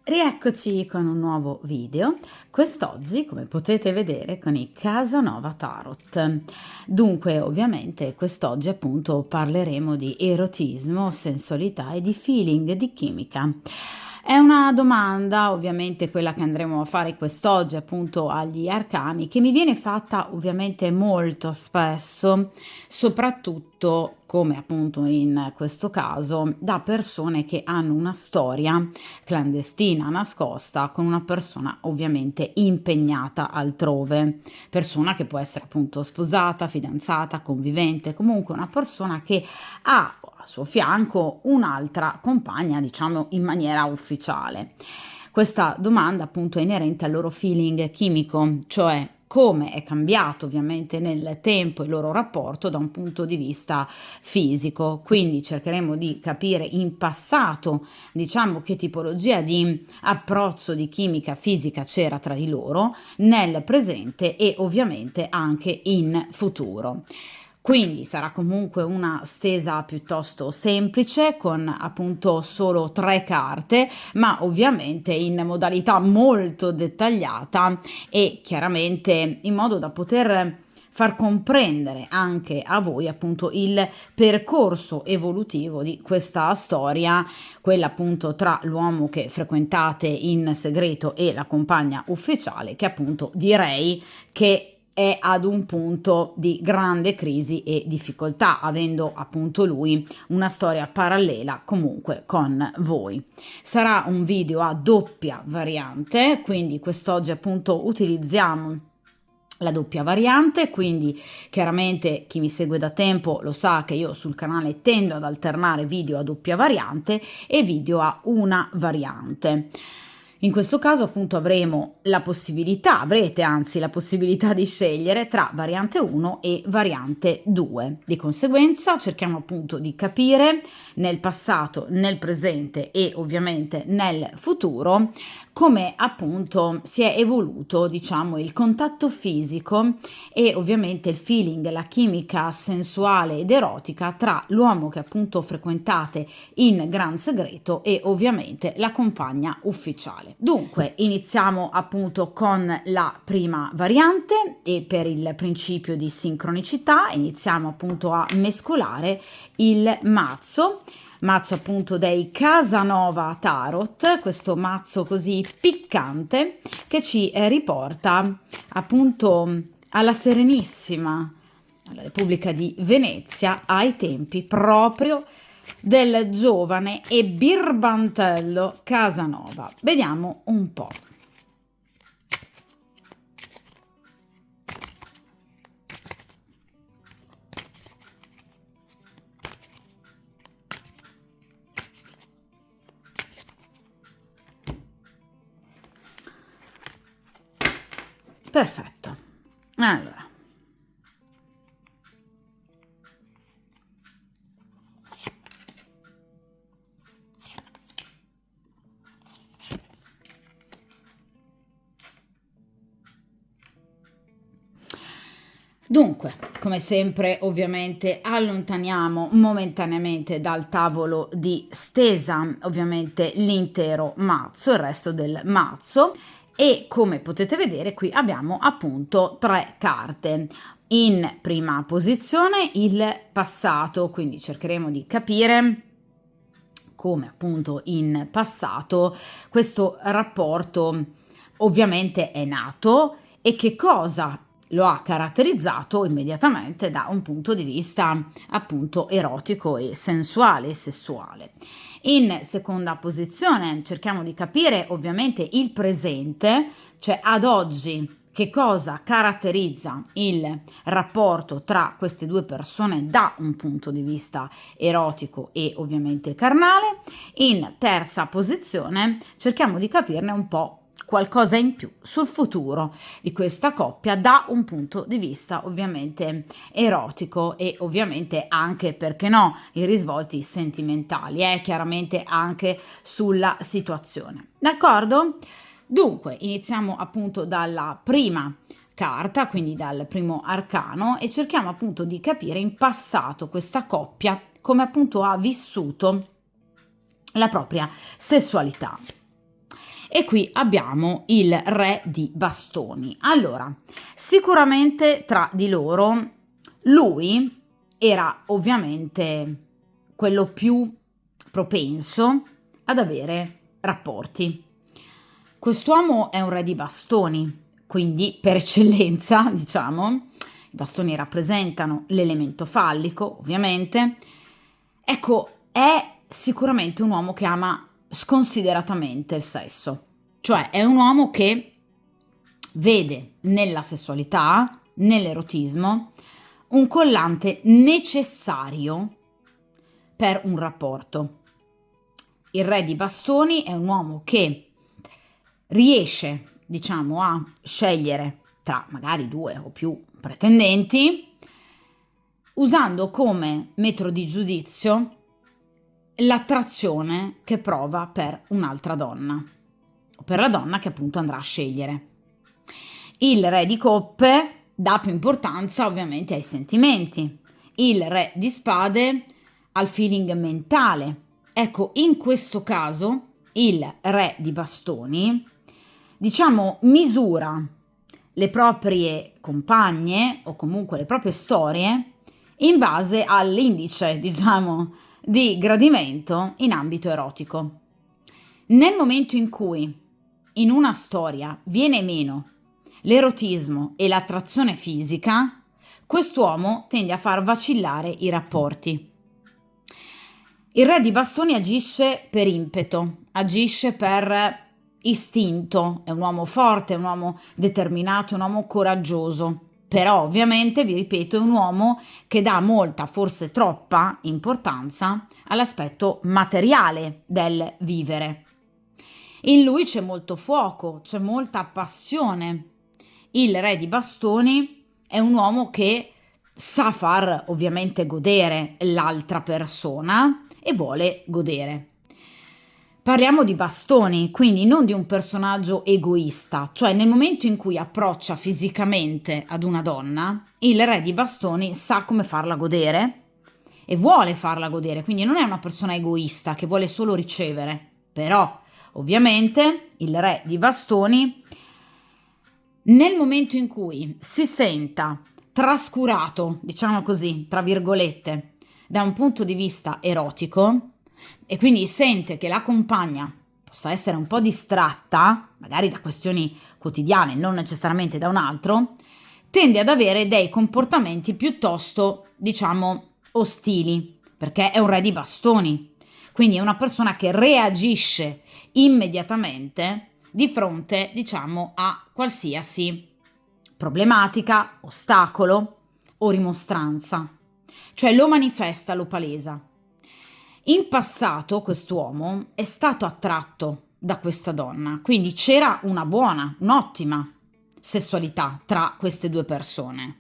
Rieccoci con un nuovo video, quest'oggi come potete vedere con i Casanova Tarot. Dunque ovviamente quest'oggi appunto parleremo di erotismo, sensualità e di feeling, di chimica. È una domanda ovviamente quella che andremo a fare quest'oggi appunto agli arcani che mi viene fatta ovviamente molto spesso, soprattutto come appunto in questo caso da persone che hanno una storia clandestina, nascosta, con una persona ovviamente impegnata altrove, persona che può essere appunto sposata, fidanzata, convivente, comunque una persona che ha a suo fianco un'altra compagna, diciamo in maniera ufficiale. Questa domanda appunto è inerente al loro feeling chimico, cioè come è cambiato ovviamente nel tempo il loro rapporto da un punto di vista fisico. Quindi cercheremo di capire in passato, diciamo, che tipologia di approccio di chimica fisica c'era tra di loro nel presente e ovviamente anche in futuro. Quindi sarà comunque una stesa piuttosto semplice con appunto solo 3 carte, ma ovviamente in modalità molto dettagliata e chiaramente in modo da poter far comprendere anche a voi appunto il percorso evolutivo di questa storia, quella appunto tra l'uomo che frequentate in segreto e la compagna ufficiale, che appunto direi che è ad un punto di grande crisi e difficoltà, avendo appunto lui una storia parallela comunque con voi. Sarà un video a doppia variante, quindi quest'oggi appunto utilizziamo la doppia variante, quindi chiaramente chi mi segue da tempo lo sa che io sul canale tendo ad alternare video a doppia variante e video a una variante. In questo caso appunto avrete anzi la possibilità di scegliere tra variante 1 e variante 2. Di conseguenza cerchiamo appunto di capire nel passato, nel presente e ovviamente nel futuro come appunto si è evoluto, diciamo, il contatto fisico e ovviamente il feeling, la chimica sensuale ed erotica tra l'uomo che appunto frequentate in gran segreto e ovviamente la compagna ufficiale. Dunque, iniziamo appunto con la prima variante e per il principio di sincronicità iniziamo appunto a mescolare il mazzo appunto dei Casanova Tarot, questo mazzo così piccante che ci riporta appunto alla Serenissima, alla Repubblica di Venezia, ai tempi proprio del giovane e birbantello Casanova. Vediamo un po'. Perfetto. Allora. Dunque, come sempre, ovviamente allontaniamo momentaneamente dal tavolo di stesa, ovviamente l'intero mazzo, il resto del mazzo e come potete vedere qui abbiamo appunto 3 carte. In prima posizione il passato, quindi cercheremo di capire come appunto in passato questo rapporto ovviamente è nato e che cosa lo ha caratterizzato immediatamente da un punto di vista appunto erotico e sensuale e sessuale. In seconda posizione cerchiamo di capire ovviamente il presente, cioè ad oggi che cosa caratterizza il rapporto tra queste due persone da un punto di vista erotico e ovviamente carnale. In terza posizione cerchiamo di capirne un po' qualcosa in più sul futuro di questa coppia da un punto di vista ovviamente erotico e ovviamente anche, perché no, i risvolti sentimentali, chiaramente anche sulla situazione. D'accordo? Dunque, iniziamo appunto dalla prima carta, quindi dal primo arcano, e cerchiamo appunto di capire in passato questa coppia come appunto ha vissuto la propria sessualità. E qui abbiamo il re di bastoni. Allora, sicuramente tra di loro lui era ovviamente quello più propenso ad avere rapporti. Quest'uomo è un re di bastoni, quindi per eccellenza, diciamo, i bastoni rappresentano l'elemento fallico, ovviamente. Ecco, è sicuramente un uomo che ama sconsideratamente il sesso, cioè è un uomo che vede nella sessualità, nell'erotismo, un collante necessario per un rapporto. Il re di bastoni è un uomo che riesce, diciamo, a scegliere tra magari 2 o più pretendenti, usando come metro di giudizio l'attrazione che prova per un'altra donna, o per la donna che appunto andrà a scegliere. Il re di coppe dà più importanza ovviamente ai sentimenti, il re di spade al feeling mentale. Ecco, in questo caso il re di bastoni, diciamo, misura le proprie compagne o comunque le proprie storie in base all'indice, diciamo, di gradimento in ambito erotico. Nel momento in cui in una storia viene meno l'erotismo e l'attrazione fisica, quest'uomo tende a far vacillare i rapporti. Il re di bastoni agisce per impeto, agisce per istinto, è un uomo forte, è un uomo determinato, è un uomo coraggioso. Però ovviamente, vi ripeto, è un uomo che dà molta, forse troppa importanza all'aspetto materiale del vivere. In lui c'è molto fuoco, c'è molta passione. Il re di bastoni è un uomo che sa far ovviamente godere l'altra persona e vuole godere. Parliamo di bastoni, quindi non di un personaggio egoista, cioè nel momento in cui approccia fisicamente ad una donna, il re di bastoni sa come farla godere e vuole farla godere, quindi non è una persona egoista che vuole solo ricevere, però ovviamente il re di bastoni nel momento in cui si senta trascurato, diciamo così, tra virgolette, da un punto di vista erotico e quindi sente che la compagna possa essere un po' distratta, magari da questioni quotidiane, non necessariamente da un altro, tende ad avere dei comportamenti piuttosto, diciamo, ostili, perché è un re di bastoni, quindi è una persona che reagisce immediatamente di fronte, diciamo, a qualsiasi problematica, ostacolo o rimostranza, cioè lo manifesta, lo palesa. In passato quest'uomo è stato attratto da questa donna, quindi c'era una buona, un'ottima sessualità tra queste due persone.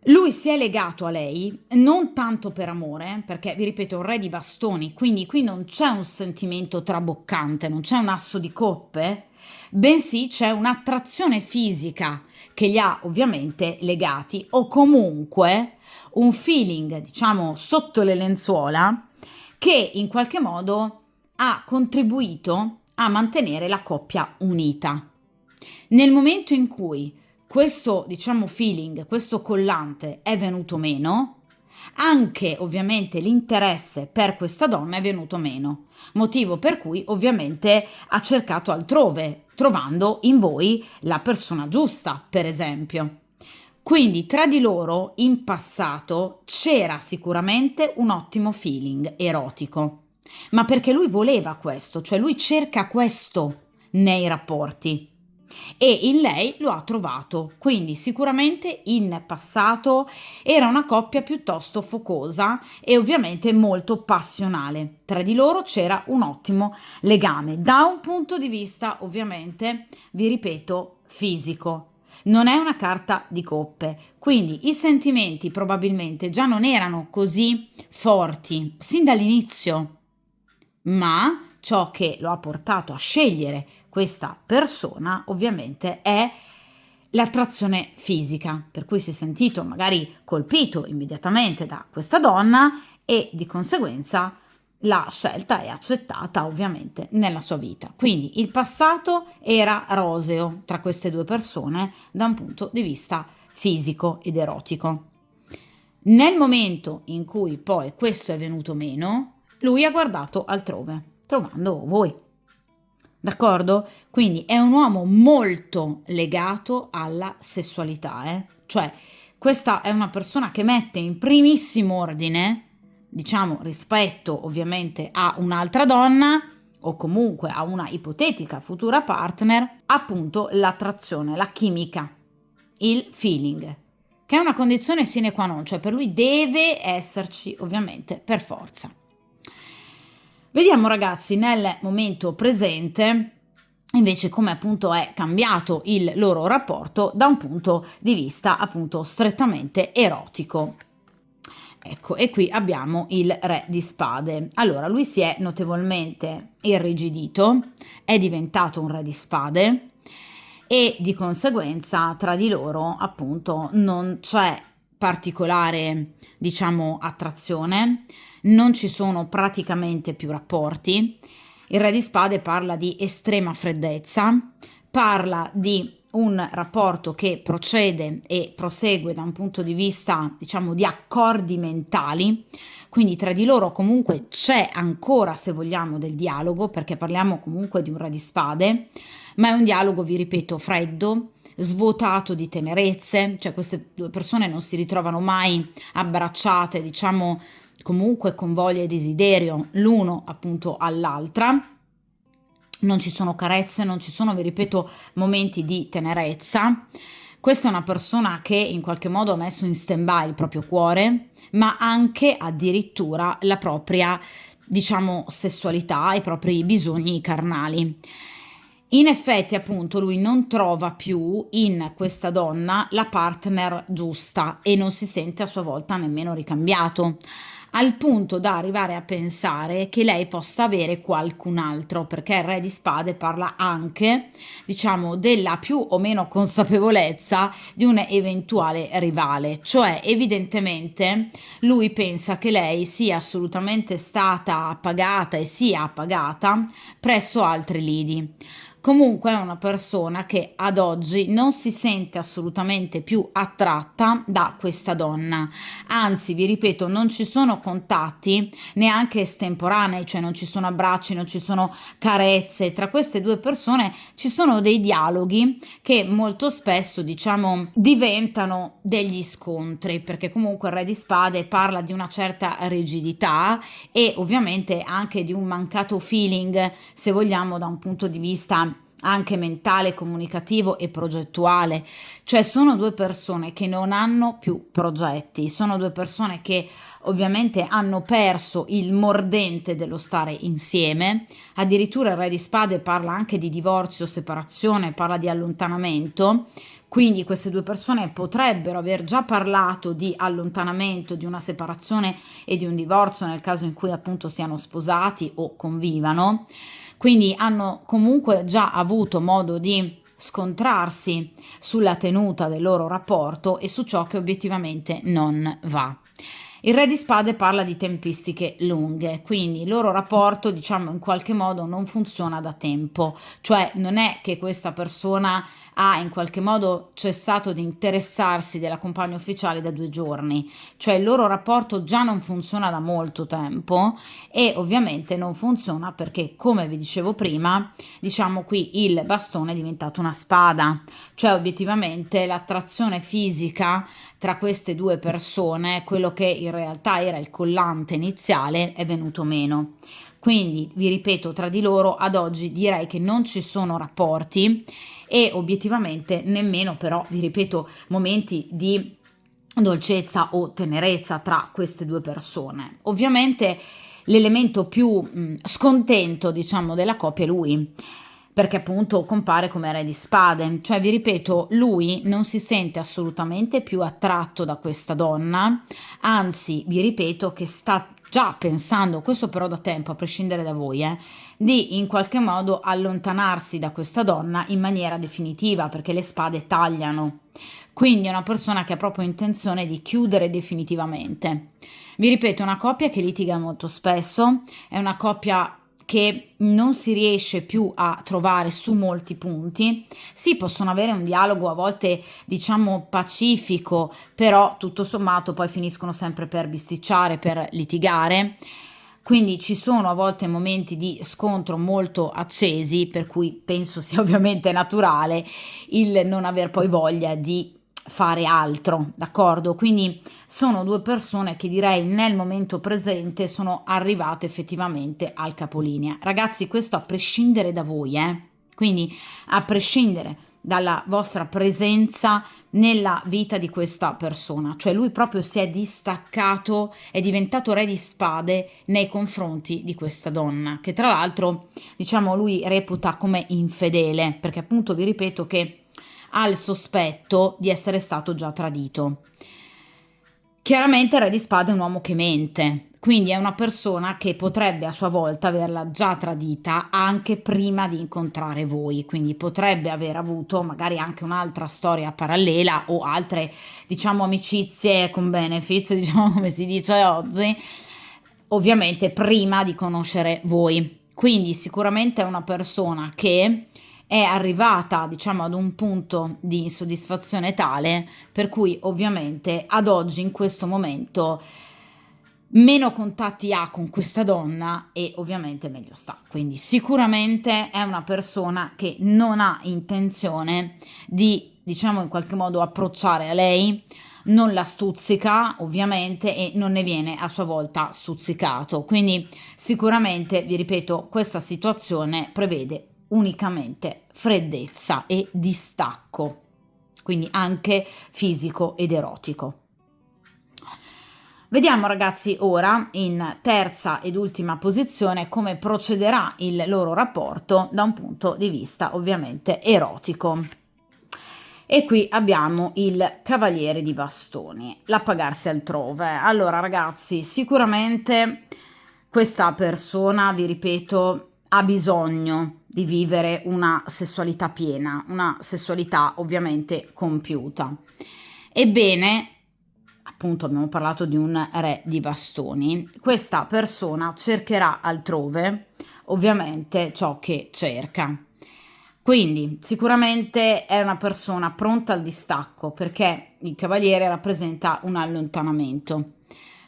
Lui si è legato a lei non tanto per amore, perché vi ripeto, è un re di bastoni, quindi qui non c'è un sentimento traboccante, non c'è un asso di coppe, bensì c'è un'attrazione fisica che li ha ovviamente legati o comunque un feeling, diciamo, sotto le lenzuola che in qualche modo ha contribuito a mantenere la coppia unita. Nel momento in cui questo, diciamo, feeling, questo collante è venuto meno, anche ovviamente l'interesse per questa donna è venuto meno, motivo per cui ovviamente ha cercato altrove, trovando in voi la persona giusta, per esempio. Quindi tra di loro in passato c'era sicuramente un ottimo feeling erotico, ma perché lui voleva questo, cioè lui cerca questo nei rapporti e in lei lo ha trovato, quindi sicuramente in passato era una coppia piuttosto focosa e ovviamente molto passionale. Tra di loro c'era un ottimo legame, da un punto di vista ovviamente, vi ripeto, fisico. Non è una carta di coppe, quindi i sentimenti probabilmente già non erano così forti sin dall'inizio, ma ciò che lo ha portato a scegliere questa persona ovviamente è l'attrazione fisica, per cui si è sentito magari colpito immediatamente da questa donna e di conseguenza la scelta è accettata ovviamente nella sua vita. Quindi il passato era roseo tra queste due persone da un punto di vista fisico ed erotico. Nel momento in cui poi questo è venuto meno, lui ha guardato altrove, trovando voi. D'accordo? Quindi è un uomo molto legato alla sessualità, cioè questa è una persona che mette in primissimo ordine, diciamo, rispetto ovviamente a un'altra donna o comunque a una ipotetica futura partner, appunto l'attrazione, la chimica, il feeling, che è una condizione sine qua non, cioè per lui deve esserci ovviamente per forza. Vediamo ragazzi nel momento presente invece come appunto è cambiato il loro rapporto da un punto di vista appunto strettamente erotico. Ecco, e qui abbiamo il re di spade. Allora, lui si è notevolmente irrigidito, è diventato un re di spade e di conseguenza tra di loro appunto non c'è particolare, diciamo, attrazione, non ci sono praticamente più rapporti. Il re di spade parla di estrema freddezza, parla di un rapporto che procede e prosegue da un punto di vista, diciamo, di accordi mentali, quindi tra di loro comunque c'è ancora, se vogliamo, del dialogo, perché parliamo comunque di un re di spade, ma è un dialogo, vi ripeto, freddo, svuotato di tenerezze, cioè queste due persone non si ritrovano mai abbracciate, diciamo, comunque con voglia e desiderio l'uno appunto all'altra. Non ci sono carezze, non ci sono, vi ripeto, momenti di tenerezza. Questa è una persona che in qualche modo ha messo in stand-by il proprio cuore, ma anche addirittura la propria, diciamo, sessualità, i propri bisogni carnali. In effetti, appunto, lui non trova più in questa donna la partner giusta e non si sente a sua volta nemmeno ricambiato, al punto da arrivare a pensare che lei possa avere qualcun altro, perché il re di spade parla anche, diciamo, della più o meno consapevolezza di un eventuale rivale, cioè evidentemente lui pensa che lei sia assolutamente stata appagata e sia appagata presso altri lidi. Comunque è una persona che ad oggi non si sente assolutamente più attratta da questa donna. Anzi, vi ripeto, non ci sono contatti neanche estemporanei, cioè non ci sono abbracci, non ci sono carezze. Tra queste due persone ci sono dei dialoghi che molto spesso, diciamo, diventano degli scontri, perché comunque il re di spade parla di una certa rigidità e ovviamente anche di un mancato feeling, se vogliamo, da un punto di vista anche mentale, comunicativo e progettuale, cioè sono due persone che non hanno più progetti, sono due persone che ovviamente hanno perso il mordente dello stare insieme, addirittura il re di spade parla anche di divorzio, separazione, parla di allontanamento. Quindi queste due persone potrebbero aver già parlato di allontanamento, di una separazione e di un divorzio nel caso in cui appunto siano sposati o convivano. Quindi hanno comunque già avuto modo di scontrarsi sulla tenuta del loro rapporto e su ciò che obiettivamente non va. Il re di spade parla di tempistiche lunghe, quindi il loro rapporto, diciamo, in qualche modo non funziona da tempo, cioè non è che questa persona ha in qualche modo cessato di interessarsi della compagna ufficiale da 2 giorni, cioè il loro rapporto già non funziona da molto tempo e ovviamente non funziona perché, come vi dicevo prima, diciamo qui il bastone è diventato una spada, cioè obiettivamente l'attrazione fisica tra queste due persone, quello che in realtà era il collante iniziale, è venuto meno. Quindi, vi ripeto, tra di loro ad oggi direi che non ci sono rapporti e obiettivamente nemmeno però, vi ripeto, momenti di dolcezza o tenerezza tra queste due persone. Ovviamente l'elemento più scontento, diciamo, della coppia è lui, perché appunto compare come re di spade, cioè vi ripeto, lui non si sente assolutamente più attratto da questa donna, anzi vi ripeto che sta già pensando, questo però da tempo, a prescindere da voi, di in qualche modo allontanarsi da questa donna in maniera definitiva, perché le spade tagliano. Quindi è una persona che ha proprio intenzione di chiudere definitivamente. Vi ripeto, è una coppia che litiga molto spesso, è una coppia che non si riesce più a trovare su molti punti. Sì, possono avere un dialogo a volte, diciamo, pacifico, però tutto sommato poi finiscono sempre per bisticciare, per litigare. Quindi ci sono a volte momenti di scontro molto accesi, per cui penso sia ovviamente naturale il non aver poi voglia di fare altro, d'accordo? Quindi sono due persone che direi nel momento presente sono arrivate effettivamente al capolinea. Ragazzi, questo a prescindere da voi, quindi a prescindere dalla vostra presenza nella vita di questa persona, cioè lui proprio si è distaccato, è diventato re di spade nei confronti di questa donna, che tra l'altro, diciamo, lui reputa come infedele, perché appunto vi ripeto che ha il sospetto di essere stato già tradito. Chiaramente il re di spade è un uomo che mente, quindi è una persona che potrebbe a sua volta averla già tradita anche prima di incontrare voi, quindi potrebbe aver avuto magari anche un'altra storia parallela o altre, diciamo, amicizie con benefits, diciamo come si dice oggi, ovviamente prima di conoscere voi. Quindi sicuramente è una persona che è arrivata, diciamo, ad un punto di insoddisfazione tale per cui ovviamente ad oggi, in questo momento, meno contatti ha con questa donna e ovviamente meglio sta. Quindi sicuramente è una persona che non ha intenzione di, diciamo, in qualche modo approcciare a lei, non la stuzzica ovviamente e non ne viene a sua volta stuzzicato. Quindi sicuramente, vi ripeto, questa situazione prevede unicamente freddezza e distacco, quindi anche fisico ed erotico. Vediamo ragazzi ora in terza ed ultima posizione come procederà il loro rapporto da un punto di vista ovviamente erotico. E qui abbiamo il cavaliere di bastoni, l'appagarsi altrove. Allora ragazzi, sicuramente questa persona, vi ripeto, ha bisogno di vivere una sessualità piena, una sessualità ovviamente compiuta. Ebbene, appunto abbiamo parlato di un re di bastoni, questa persona cercherà altrove ovviamente ciò che cerca. Quindi sicuramente è una persona pronta al distacco perché il cavaliere rappresenta un allontanamento.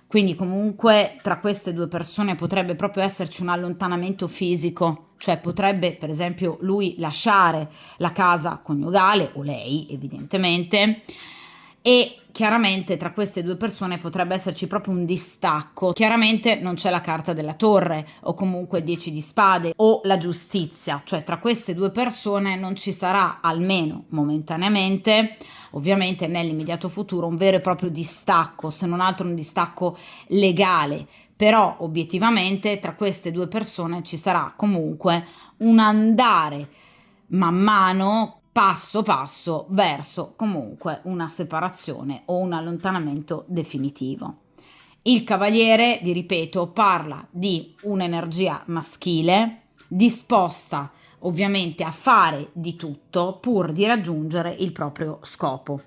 Quindi comunque tra queste due persone potrebbe proprio esserci un allontanamento fisico, cioè potrebbe per esempio lui lasciare la casa coniugale o lei evidentemente e chiaramente tra queste due persone potrebbe esserci proprio un distacco. Chiaramente non c'è la carta della torre o comunque 10 di spade o la giustizia, cioè tra queste due persone non ci sarà almeno momentaneamente, ovviamente nell'immediato futuro, un vero e proprio distacco, se non altro un distacco legale. Però obiettivamente tra queste due persone ci sarà comunque un andare man mano, passo passo, verso comunque una separazione o un allontanamento definitivo. Il cavaliere, vi ripeto, parla di un'energia maschile disposta ovviamente a fare di tutto pur di raggiungere il proprio scopo,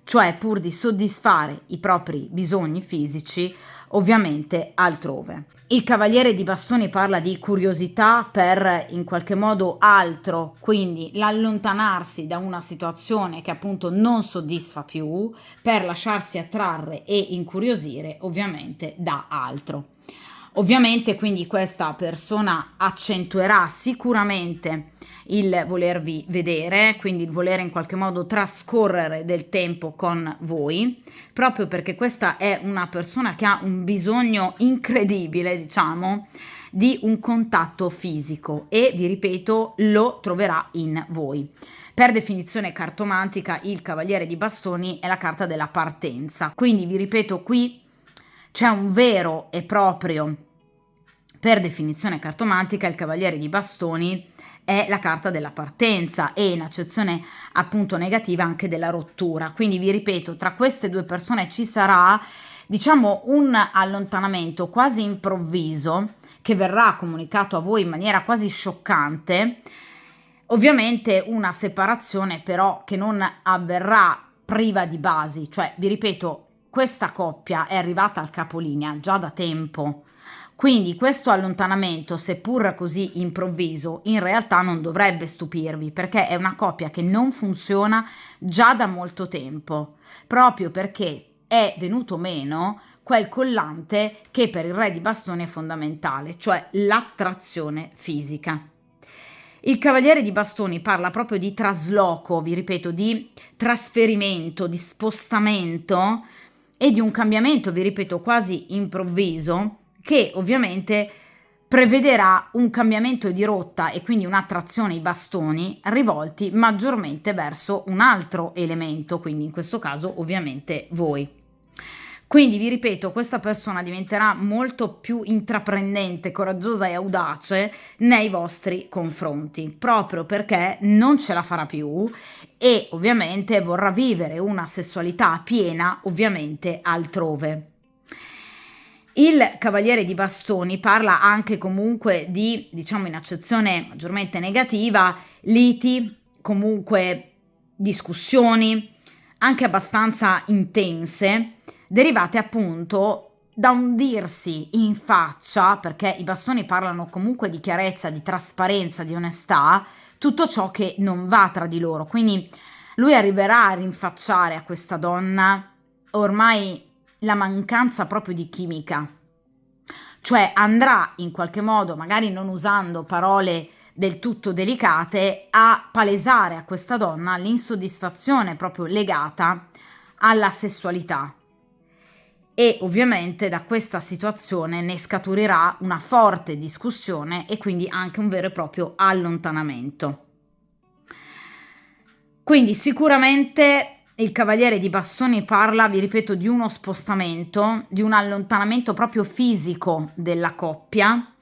cioè pur di soddisfare i propri bisogni fisici ovviamente altrove. Il cavaliere di bastoni parla di curiosità per in qualche modo altro, quindi l'allontanarsi da una situazione che appunto non soddisfa più per lasciarsi attrarre e incuriosire ovviamente da altro. Ovviamente quindi questa persona accentuerà sicuramente il volervi vedere, quindi il volere in qualche modo trascorrere del tempo con voi, proprio perché questa è una persona che ha un bisogno incredibile, diciamo, di un contatto fisico e vi ripeto, lo troverà in voi. Per definizione cartomantica, il cavaliere di bastoni è la carta della partenza, quindi vi ripeto, qui c'è un vero e proprio, per definizione cartomantica, il cavaliere di bastoni è la carta della partenza e in accezione appunto negativa anche della rottura. Quindi vi ripeto, tra queste due persone ci sarà, diciamo, un allontanamento quasi improvviso che verrà comunicato a voi in maniera quasi scioccante. Ovviamente una separazione però che non avverrà priva di basi, cioè vi ripeto, questa coppia è arrivata al capolinea già da tempo. Quindi questo allontanamento, seppur così improvviso, in realtà non dovrebbe stupirvi, perché è una coppia che non funziona già da molto tempo, proprio perché è venuto meno quel collante che per il re di bastoni è fondamentale, cioè l'attrazione fisica. Il cavaliere di bastoni parla proprio di trasloco, vi ripeto, di trasferimento, di spostamento e di un cambiamento, vi ripeto, quasi improvviso, che ovviamente prevederà un cambiamento di rotta e quindi un'attrazione ai bastoni rivolti maggiormente verso un altro elemento, quindi in questo caso ovviamente voi. Quindi vi ripeto, questa persona diventerà molto più intraprendente, coraggiosa e audace nei vostri confronti, proprio perché non ce la farà più e ovviamente vorrà vivere una sessualità piena, ovviamente altrove. Il cavaliere di bastoni parla anche comunque di, diciamo in accezione maggiormente negativa, liti, comunque discussioni, anche abbastanza intense, derivate appunto da un dirsi in faccia, perché i bastoni parlano comunque di chiarezza, di trasparenza, di onestà, tutto ciò che non va tra di loro. Quindi lui arriverà a rinfacciare a questa donna ormai la mancanza proprio di chimica, cioè andrà in qualche modo, magari non usando parole del tutto delicate, a palesare a questa donna l'insoddisfazione proprio legata alla sessualità. E ovviamente da questa situazione ne scaturirà una forte discussione e quindi anche un vero e proprio allontanamento. Quindi sicuramente il cavaliere di bastoni parla, vi ripeto, di uno spostamento, di un allontanamento proprio fisico della coppia,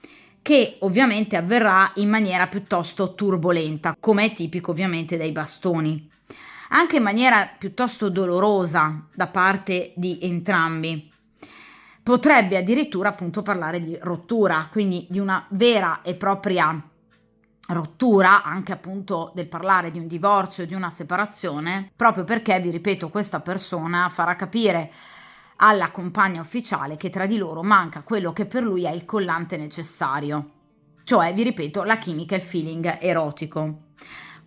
che ovviamente avverrà in maniera piuttosto turbolenta, come è tipico ovviamente dei bastoni, anche in maniera piuttosto dolorosa da parte di entrambi. Potrebbe addirittura appunto parlare di rottura, quindi di una vera e propria rottura, anche appunto del parlare di un divorzio, di una separazione, proprio perché, vi ripeto, questa persona farà capire alla compagna ufficiale che tra di loro manca quello che per lui è il collante necessario, cioè, vi ripeto, la chimica e il feeling erotico.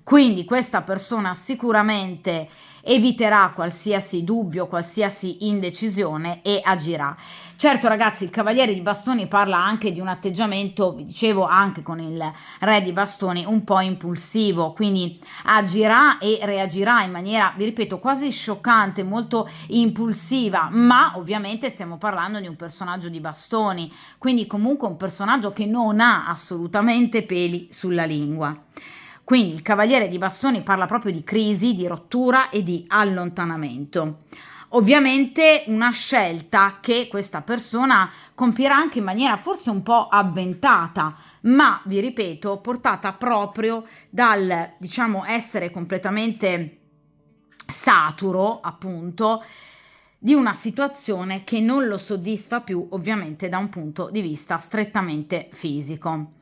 Quindi questa persona sicuramente eviterà qualsiasi dubbio, qualsiasi indecisione e agirà. Certo ragazzi, il cavaliere di bastoni parla anche di un atteggiamento, vi dicevo anche con il re di bastoni, un po' impulsivo, quindi agirà e reagirà in maniera, vi ripeto, quasi scioccante, molto impulsiva, ma ovviamente stiamo parlando di un personaggio di bastoni, quindi comunque un personaggio che non ha assolutamente peli sulla lingua. Quindi il cavaliere di bastoni parla proprio di crisi, di rottura e di allontanamento. Ovviamente una scelta che questa persona compierà anche in maniera forse un po' avventata, ma vi ripeto, portata proprio dal, diciamo, essere completamente saturo, appunto, di una situazione che non lo soddisfa più, ovviamente da un punto di vista strettamente fisico.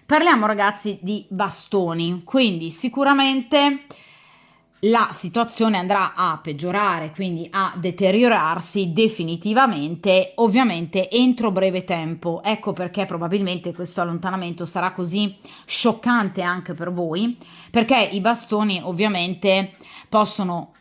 Parliamo ragazzi di bastoni, quindi sicuramente la situazione andrà a peggiorare, quindi a deteriorarsi definitivamente, ovviamente entro breve tempo. Ecco perché probabilmente questo allontanamento sarà così scioccante anche per voi, perché i bastoni ovviamente possono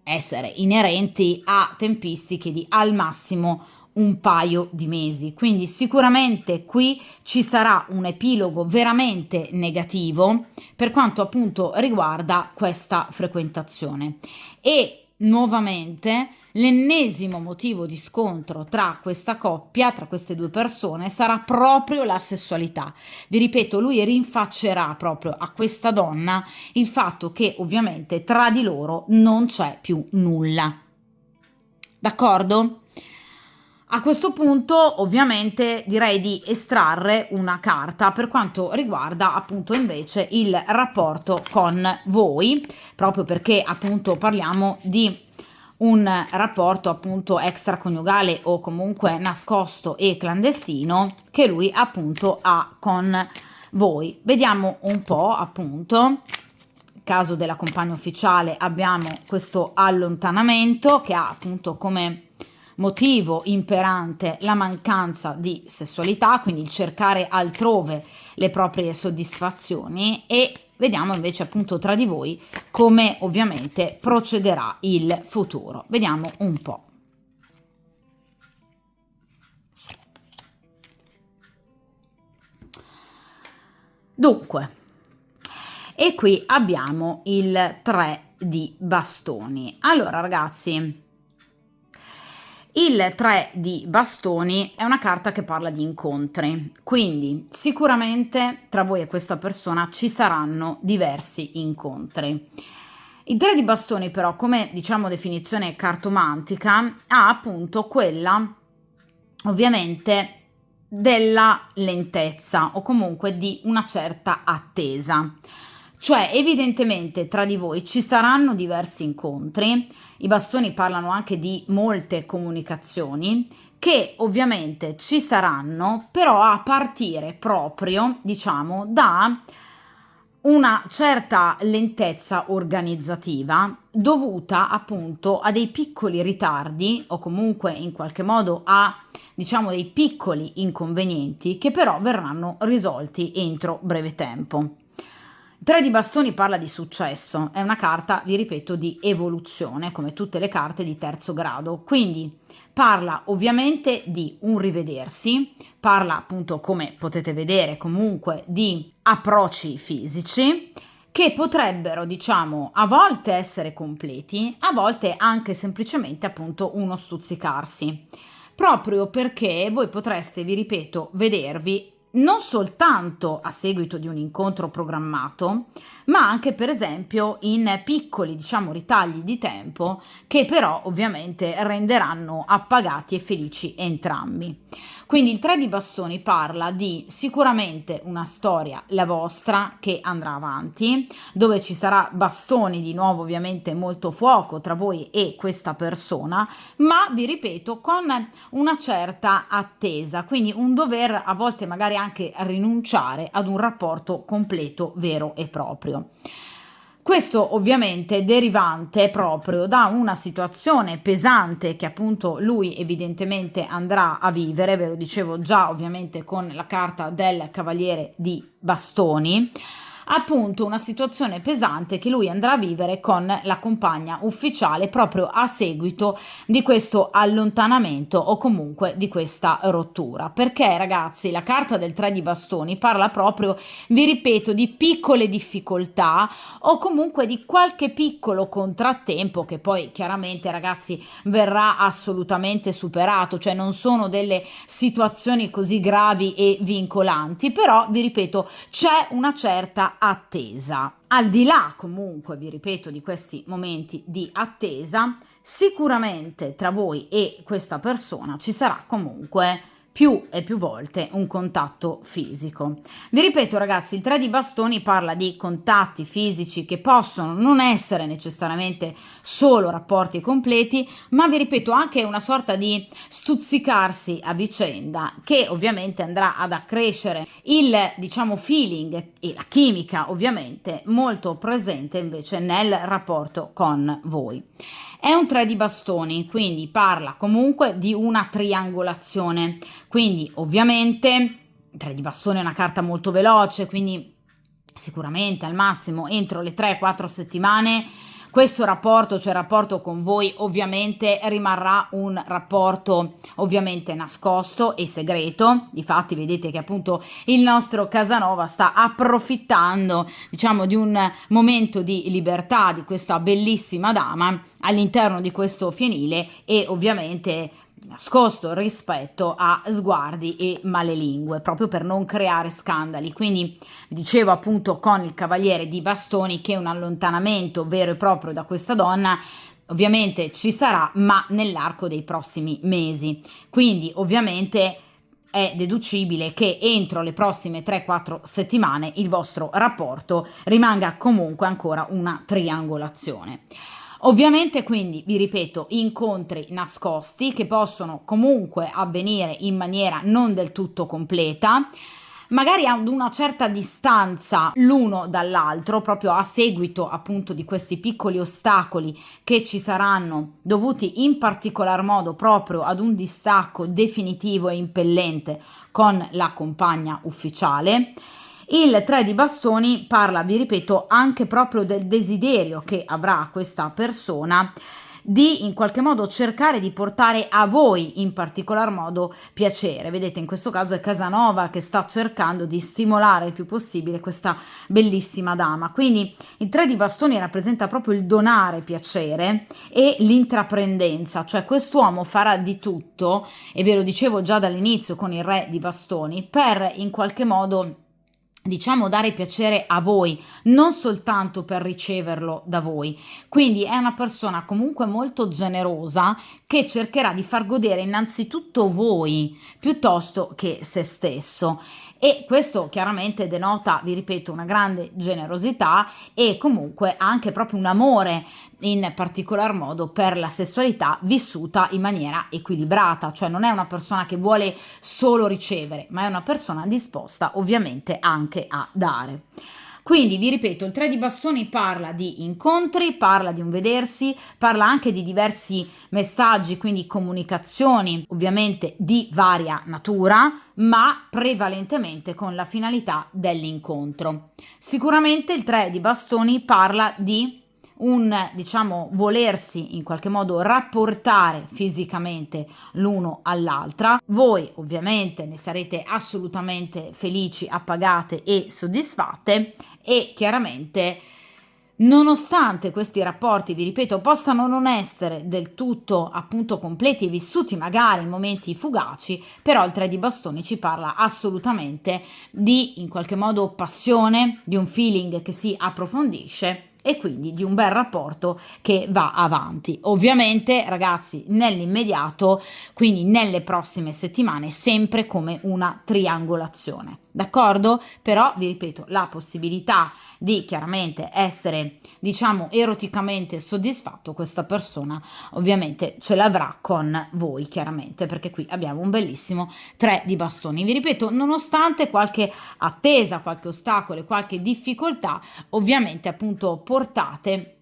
essere inerenti a tempistiche di al massimo un paio di mesi, quindi sicuramente qui ci sarà un epilogo veramente negativo per quanto appunto riguarda questa frequentazione e nuovamente l'ennesimo motivo di scontro tra questa coppia, tra queste due persone, sarà proprio la sessualità. Vi ripeto, lui rinfaccerà proprio a questa donna il fatto che ovviamente tra di loro non c'è più nulla. D'accordo? A questo punto ovviamente direi di estrarre una carta per quanto riguarda appunto invece il rapporto con voi, proprio perché appunto parliamo di un rapporto appunto extraconiugale o comunque nascosto e clandestino che lui appunto ha con voi. Vediamo un po' appunto caso della compagna ufficiale abbiamo questo allontanamento che ha appunto come motivo imperante la mancanza di sessualità, quindi il cercare altrove le proprie soddisfazioni, e vediamo invece appunto tra di voi come ovviamente procederà il futuro. Vediamo un po'. Dunque, e qui abbiamo il 3 di bastoni. Allora ragazzi, il 3 di bastoni è una carta che parla di incontri, quindi sicuramente tra voi e questa persona ci saranno diversi incontri. Il 3 di bastoni però, come diciamo definizione cartomantica, ha appunto quella ovviamente della lentezza o comunque di una certa attesa. Cioè, evidentemente tra di voi ci saranno diversi incontri, i bastoni parlano anche di molte comunicazioni che ovviamente ci saranno, però a partire proprio, diciamo, da una certa lentezza organizzativa dovuta appunto a dei piccoli ritardi o comunque in qualche modo a, diciamo, dei piccoli inconvenienti che però verranno risolti entro breve tempo. 3 di bastoni parla di successo, è una carta, vi ripeto, di evoluzione, come tutte le carte di terzo grado, quindi parla ovviamente di un rivedersi, parla appunto, come potete vedere, comunque di approcci fisici che potrebbero, diciamo, a volte essere completi, a volte anche semplicemente appunto uno stuzzicarsi, proprio perché voi potreste, vi ripeto, vedervi non soltanto a seguito di un incontro programmato, ma anche per esempio in piccoli, diciamo, ritagli di tempo che però ovviamente renderanno appagati e felici entrambi. Quindi il 3 di bastoni parla di sicuramente una storia, la vostra, che andrà avanti, dove ci sarà bastoni di nuovo, ovviamente molto fuoco tra voi e questa persona, ma vi ripeto con una certa attesa, quindi un dover a volte magari anche rinunciare ad un rapporto completo, vero e proprio. Questo ovviamente derivante proprio da una situazione pesante che appunto lui evidentemente andrà a vivere, ve lo dicevo già ovviamente con la carta del Cavaliere di Bastoni, appunto una situazione pesante che lui andrà a vivere con la compagna ufficiale proprio a seguito di questo allontanamento o comunque di questa rottura. Perché ragazzi, la carta del 3 di bastoni parla proprio, vi ripeto, di piccole difficoltà o comunque di qualche piccolo contrattempo che poi chiaramente ragazzi verrà assolutamente superato, cioè non sono delle situazioni così gravi e vincolanti, però vi ripeto c'è una certa attesa. Al di là comunque, vi ripeto, di questi momenti di attesa, sicuramente tra voi e questa persona ci sarà comunque più e più volte un contatto fisico. Vi ripeto ragazzi, il 3 di bastoni parla di contatti fisici che possono non essere necessariamente solo rapporti completi, ma vi ripeto anche una sorta di stuzzicarsi a vicenda che ovviamente andrà ad accrescere il, diciamo, feeling e la chimica ovviamente molto presente invece nel rapporto con voi. È un 3 di bastoni, quindi parla comunque di una triangolazione, quindi ovviamente 3 di bastoni è una carta molto veloce, quindi sicuramente al massimo entro le 3-4 settimane questo rapporto, cioè il rapporto con voi, ovviamente rimarrà un rapporto ovviamente nascosto e segreto. Difatti vedete che appunto il nostro Casanova sta approfittando, diciamo, di un momento di libertà di questa bellissima dama all'interno di questo fienile e ovviamente nascosto rispetto a sguardi e malelingue, proprio per non creare scandali. Quindi dicevo appunto con il Cavaliere di Bastoni che un allontanamento vero e proprio da questa donna ovviamente ci sarà, ma nell'arco dei prossimi mesi. Quindi ovviamente è deducibile che entro le prossime 3-4 settimane il vostro rapporto rimanga comunque ancora una triangolazione. Ovviamente quindi, vi ripeto, incontri nascosti che possono comunque avvenire in maniera non del tutto completa, magari ad una certa distanza l'uno dall'altro, proprio a seguito appunto di questi piccoli ostacoli che ci saranno dovuti in particolar modo proprio ad un distacco definitivo e impellente con la compagna ufficiale. Il 3 di bastoni parla, vi ripeto, anche proprio del desiderio che avrà questa persona di in qualche modo cercare di portare a voi in particolar modo piacere. Vedete, in questo caso è Casanova che sta cercando di stimolare il più possibile questa bellissima dama. Quindi il 3 di bastoni rappresenta proprio il donare piacere e l'intraprendenza, cioè quest'uomo farà di tutto, e ve lo dicevo già dall'inizio con il re di bastoni, per in qualche modo diciamo dare piacere a voi, non soltanto per riceverlo da voi. Quindi è una persona comunque molto generosa che cercherà di far godere innanzitutto voi piuttosto che se stesso. E questo chiaramente denota, vi ripeto, una grande generosità e comunque anche proprio un amore in particolar modo per la sessualità vissuta in maniera equilibrata, cioè non è una persona che vuole solo ricevere, ma è una persona disposta ovviamente anche a dare. Quindi vi ripeto, il 3 di bastoni parla di incontri, parla di un vedersi, parla anche di diversi messaggi, quindi comunicazioni ovviamente di varia natura, ma prevalentemente con la finalità dell'incontro. Sicuramente il 3 di bastoni parla di un, diciamo, volersi in qualche modo rapportare fisicamente l'uno all'altra. Voi ovviamente ne sarete assolutamente felici, appagate e soddisfatte e chiaramente nonostante questi rapporti, vi ripeto, possano non essere del tutto appunto completi e vissuti magari in momenti fugaci, però il 3 di bastoni ci parla assolutamente di in qualche modo passione, di un feeling che si approfondisce e quindi di un bel rapporto che va avanti. Ovviamente, ragazzi, nell'immediato, quindi nelle prossime settimane, sempre come una triangolazione. D'accordo? Però vi ripeto, la possibilità di chiaramente essere, diciamo, eroticamente soddisfatto, questa persona ovviamente ce l'avrà con voi, chiaramente, perché qui abbiamo un bellissimo 3 di bastoni. Vi ripeto, nonostante qualche attesa, qualche ostacolo e qualche difficoltà, ovviamente appunto portate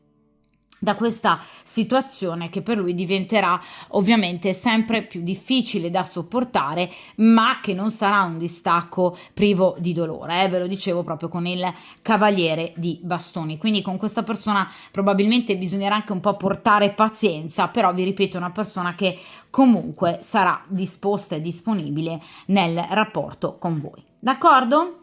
da questa situazione che per lui diventerà ovviamente sempre più difficile da sopportare, ma che non sarà un distacco privo di dolore, ve lo dicevo proprio con il cavaliere di bastoni. Quindi con questa persona probabilmente bisognerà anche un po' portare pazienza, però vi ripeto, è una persona che comunque sarà disposta e disponibile nel rapporto con voi. D'accordo?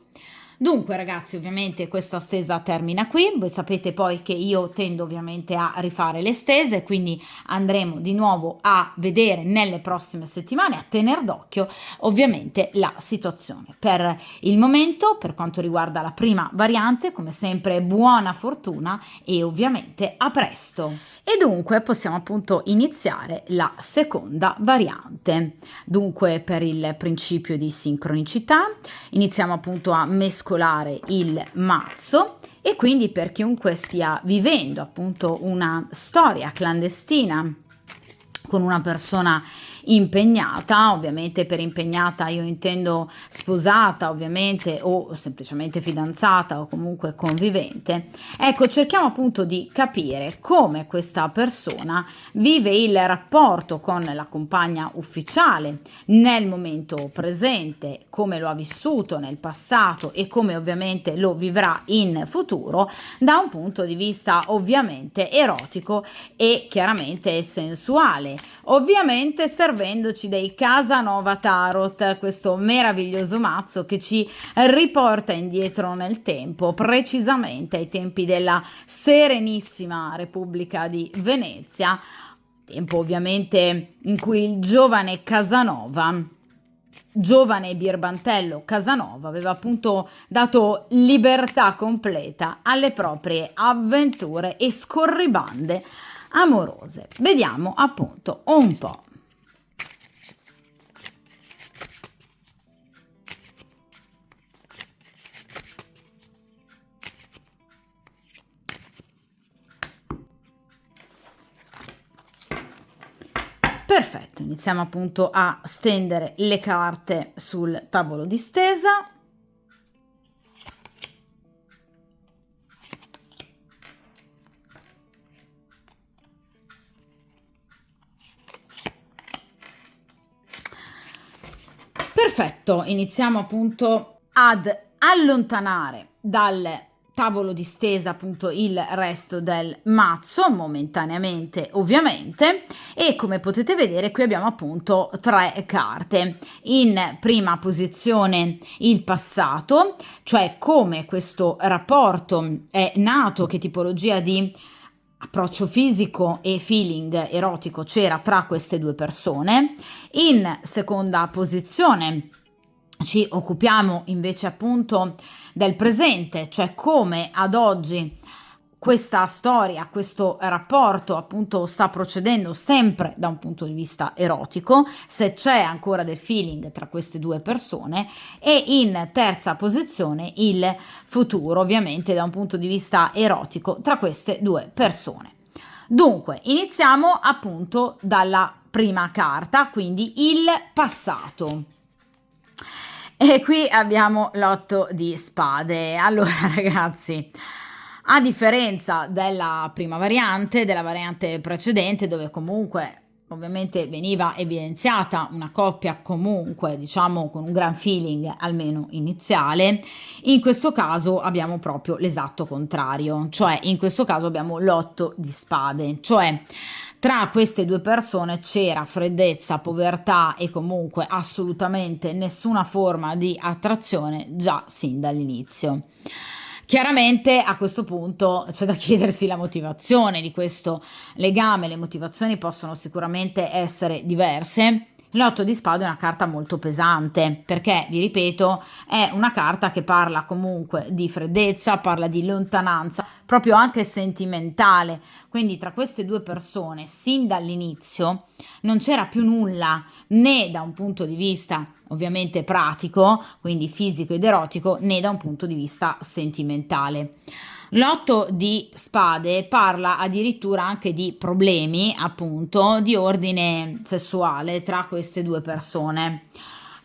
Dunque ragazzi, ovviamente questa stesa termina qui, voi sapete poi che io tendo ovviamente a rifare le stese, quindi andremo di nuovo a vedere nelle prossime settimane, a tener d'occhio ovviamente la situazione. Per il momento, per quanto riguarda la prima variante, come sempre buona fortuna e ovviamente a presto. E dunque possiamo appunto iniziare la seconda variante. Dunque per il principio di sincronicità iniziamo appunto a mescolare il mazzo e quindi per chiunque stia vivendo appunto una storia clandestina con una persona impegnata, ovviamente per impegnata io intendo sposata ovviamente o semplicemente fidanzata o comunque convivente, ecco cerchiamo appunto di capire come questa persona vive il rapporto con la compagna ufficiale nel momento presente, come lo ha vissuto nel passato e come ovviamente lo vivrà in futuro da un punto di vista ovviamente erotico e chiaramente sensuale, ovviamente servendoci dei Casanova Tarot, questo meraviglioso mazzo che ci riporta indietro nel tempo, precisamente ai tempi della Serenissima Repubblica di Venezia, tempo ovviamente in cui il giovane Casanova, giovane birbantello Casanova, aveva appunto dato libertà completa alle proprie avventure e scorribande amorose. Vediamo appunto un po'. Perfetto, iniziamo appunto a stendere le carte sul tavolo di stesa Perfetto, iniziamo appunto ad allontanare dal tavolo di stesa appunto il resto del mazzo, momentaneamente ovviamente, e come potete vedere qui abbiamo appunto 3 carte. In prima posizione il passato, cioè come questo rapporto è nato, che tipologia di approccio fisico e feeling erotico c'era tra queste 2 persone. In seconda posizione ci occupiamo invece appunto del presente, cioè come ad oggi questa storia, questo rapporto appunto sta procedendo sempre da un punto di vista erotico, se c'è ancora del feeling tra queste 2 persone, e in terza posizione il futuro, ovviamente da un punto di vista erotico tra queste 2 persone. Dunque, iniziamo appunto dalla prima carta, quindi il passato. E qui abbiamo l'8 di spade. Allora, ragazzi, a differenza della prima variante, della variante precedente, dove comunque ovviamente veniva evidenziata una coppia comunque, diciamo, con un gran feeling, almeno iniziale, in questo caso abbiamo proprio l'esatto contrario, cioè in questo caso abbiamo l'8 di spade, cioè tra queste 2 persone c'era freddezza, povertà e comunque assolutamente nessuna forma di attrazione già sin dall'inizio. Chiaramente a questo punto c'è da chiedersi la motivazione di questo legame, le motivazioni possono sicuramente essere diverse. L'8 di spade è una carta molto pesante perché, vi ripeto, è una carta che parla comunque di freddezza, parla di lontananza, proprio anche sentimentale. Quindi tra queste 2 persone, sin dall'inizio, non c'era più nulla, né da un punto di vista ovviamente pratico, quindi fisico ed erotico, né da un punto di vista sentimentale. L'8 di spade parla addirittura anche di problemi, appunto, di ordine sessuale tra queste 2 persone.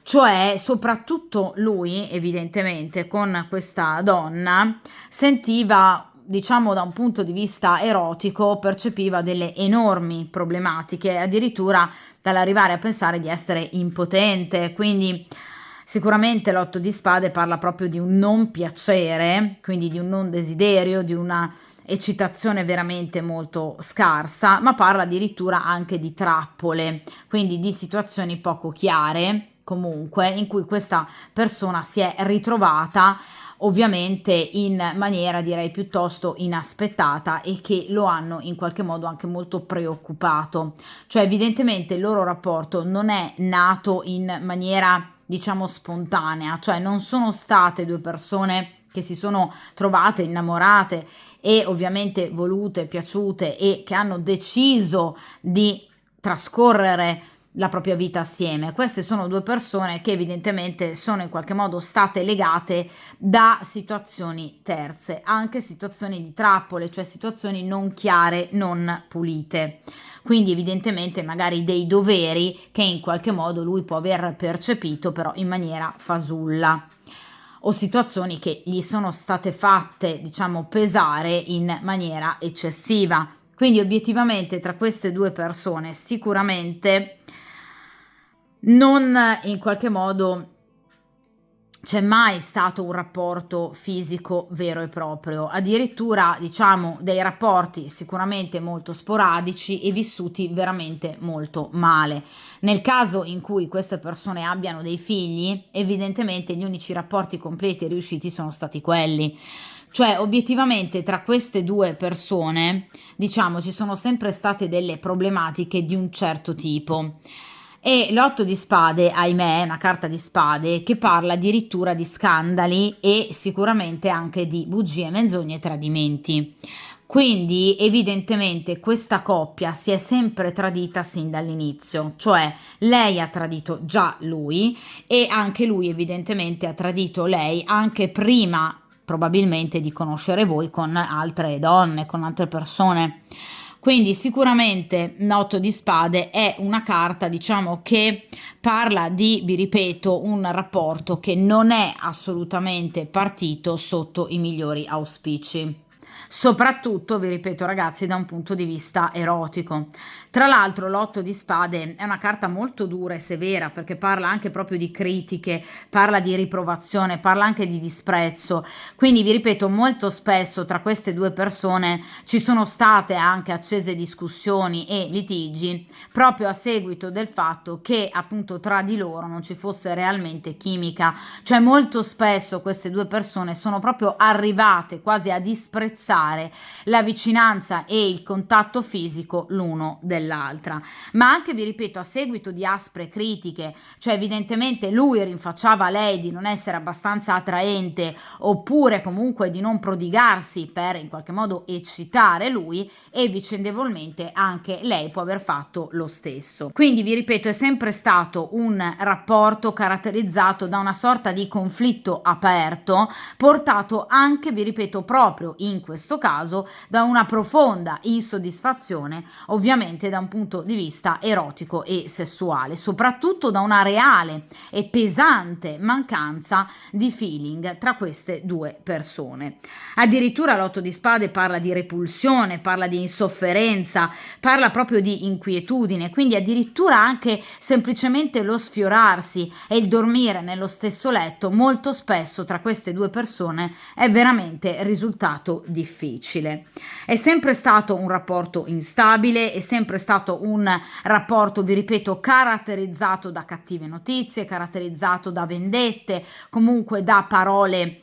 Cioè, soprattutto lui, evidentemente, con questa donna, sentiva, diciamo da un punto di vista erotico, percepiva delle enormi problematiche, addirittura dall'arrivare a pensare di essere impotente, quindi sicuramente l'8 di spade parla proprio di un non piacere, quindi di un non desiderio, di una eccitazione veramente molto scarsa, ma parla addirittura anche di trappole, quindi di situazioni poco chiare, comunque, in cui questa persona si è ritrovata ovviamente in maniera direi piuttosto inaspettata e che lo hanno in qualche modo anche molto preoccupato. Cioè evidentemente il loro rapporto non è nato in maniera diciamo spontanea, cioè non sono state 2 persone che si sono trovate innamorate e ovviamente volute, piaciute e che hanno deciso di trascorrere la propria vita assieme. Queste sono 2 persone che evidentemente sono in qualche modo state legate da situazioni terze, anche situazioni di trappole, cioè situazioni non chiare, non pulite. Quindi evidentemente magari dei doveri che in qualche modo lui può aver percepito però in maniera fasulla o situazioni che gli sono state fatte, diciamo, pesare in maniera eccessiva. Quindi obiettivamente tra queste 2 persone sicuramente non in qualche modo c'è mai stato un rapporto fisico vero e proprio, addirittura diciamo dei rapporti sicuramente molto sporadici e vissuti veramente molto male. Nel caso in cui queste persone abbiano dei figli, evidentemente gli unici rapporti completi e riusciti sono stati quelli. Cioè, obiettivamente, tra queste 2 persone, diciamo, ci sono sempre state delle problematiche di un certo tipo. E l'8 di spade, ahimè, è una carta di spade che parla addirittura di scandali e sicuramente anche di bugie, menzogne e tradimenti. Quindi evidentemente questa coppia si è sempre tradita sin dall'inizio, cioè lei ha tradito già lui e anche lui evidentemente ha tradito lei anche prima probabilmente di conoscere voi con altre donne, con altre persone. Quindi sicuramente l'otto di spade è una carta, diciamo, che parla di, vi ripeto, un rapporto che non è assolutamente partito sotto i migliori auspici. soprattutto, vi ripeto ragazzi, da un punto di vista erotico. Tra l'altro l'otto di spade è una carta molto dura e severa perché parla anche proprio di critiche, parla di riprovazione, parla anche di disprezzo, quindi vi ripeto molto spesso tra queste due persone ci sono state anche accese discussioni e litigi proprio a seguito del fatto che appunto tra di loro non ci fosse realmente chimica, cioè molto spesso queste due persone sono proprio arrivate quasi a disprezzare la vicinanza e il contatto fisico l'uno dell'altra, ma anche vi ripeto a seguito di aspre critiche, cioè evidentemente lui rinfacciava a lei di non essere abbastanza attraente oppure comunque di non prodigarsi per in qualche modo eccitare lui e vicendevolmente anche lei può aver fatto lo stesso. Quindi vi ripeto è sempre stato un rapporto caratterizzato da una sorta di conflitto aperto portato anche vi ripeto proprio in questo caso da una profonda insoddisfazione ovviamente da un punto di vista erotico e sessuale, soprattutto da una reale e pesante mancanza di feeling tra queste due persone. Addirittura l'otto di spade parla di repulsione, parla di insofferenza, parla proprio di inquietudine, quindi addirittura anche semplicemente lo sfiorarsi e il dormire nello stesso letto molto spesso tra queste due persone è veramente risultato difficile. È sempre stato un rapporto instabile, è sempre stato un rapporto, vi ripeto, caratterizzato da cattive notizie, caratterizzato da vendette, comunque da parole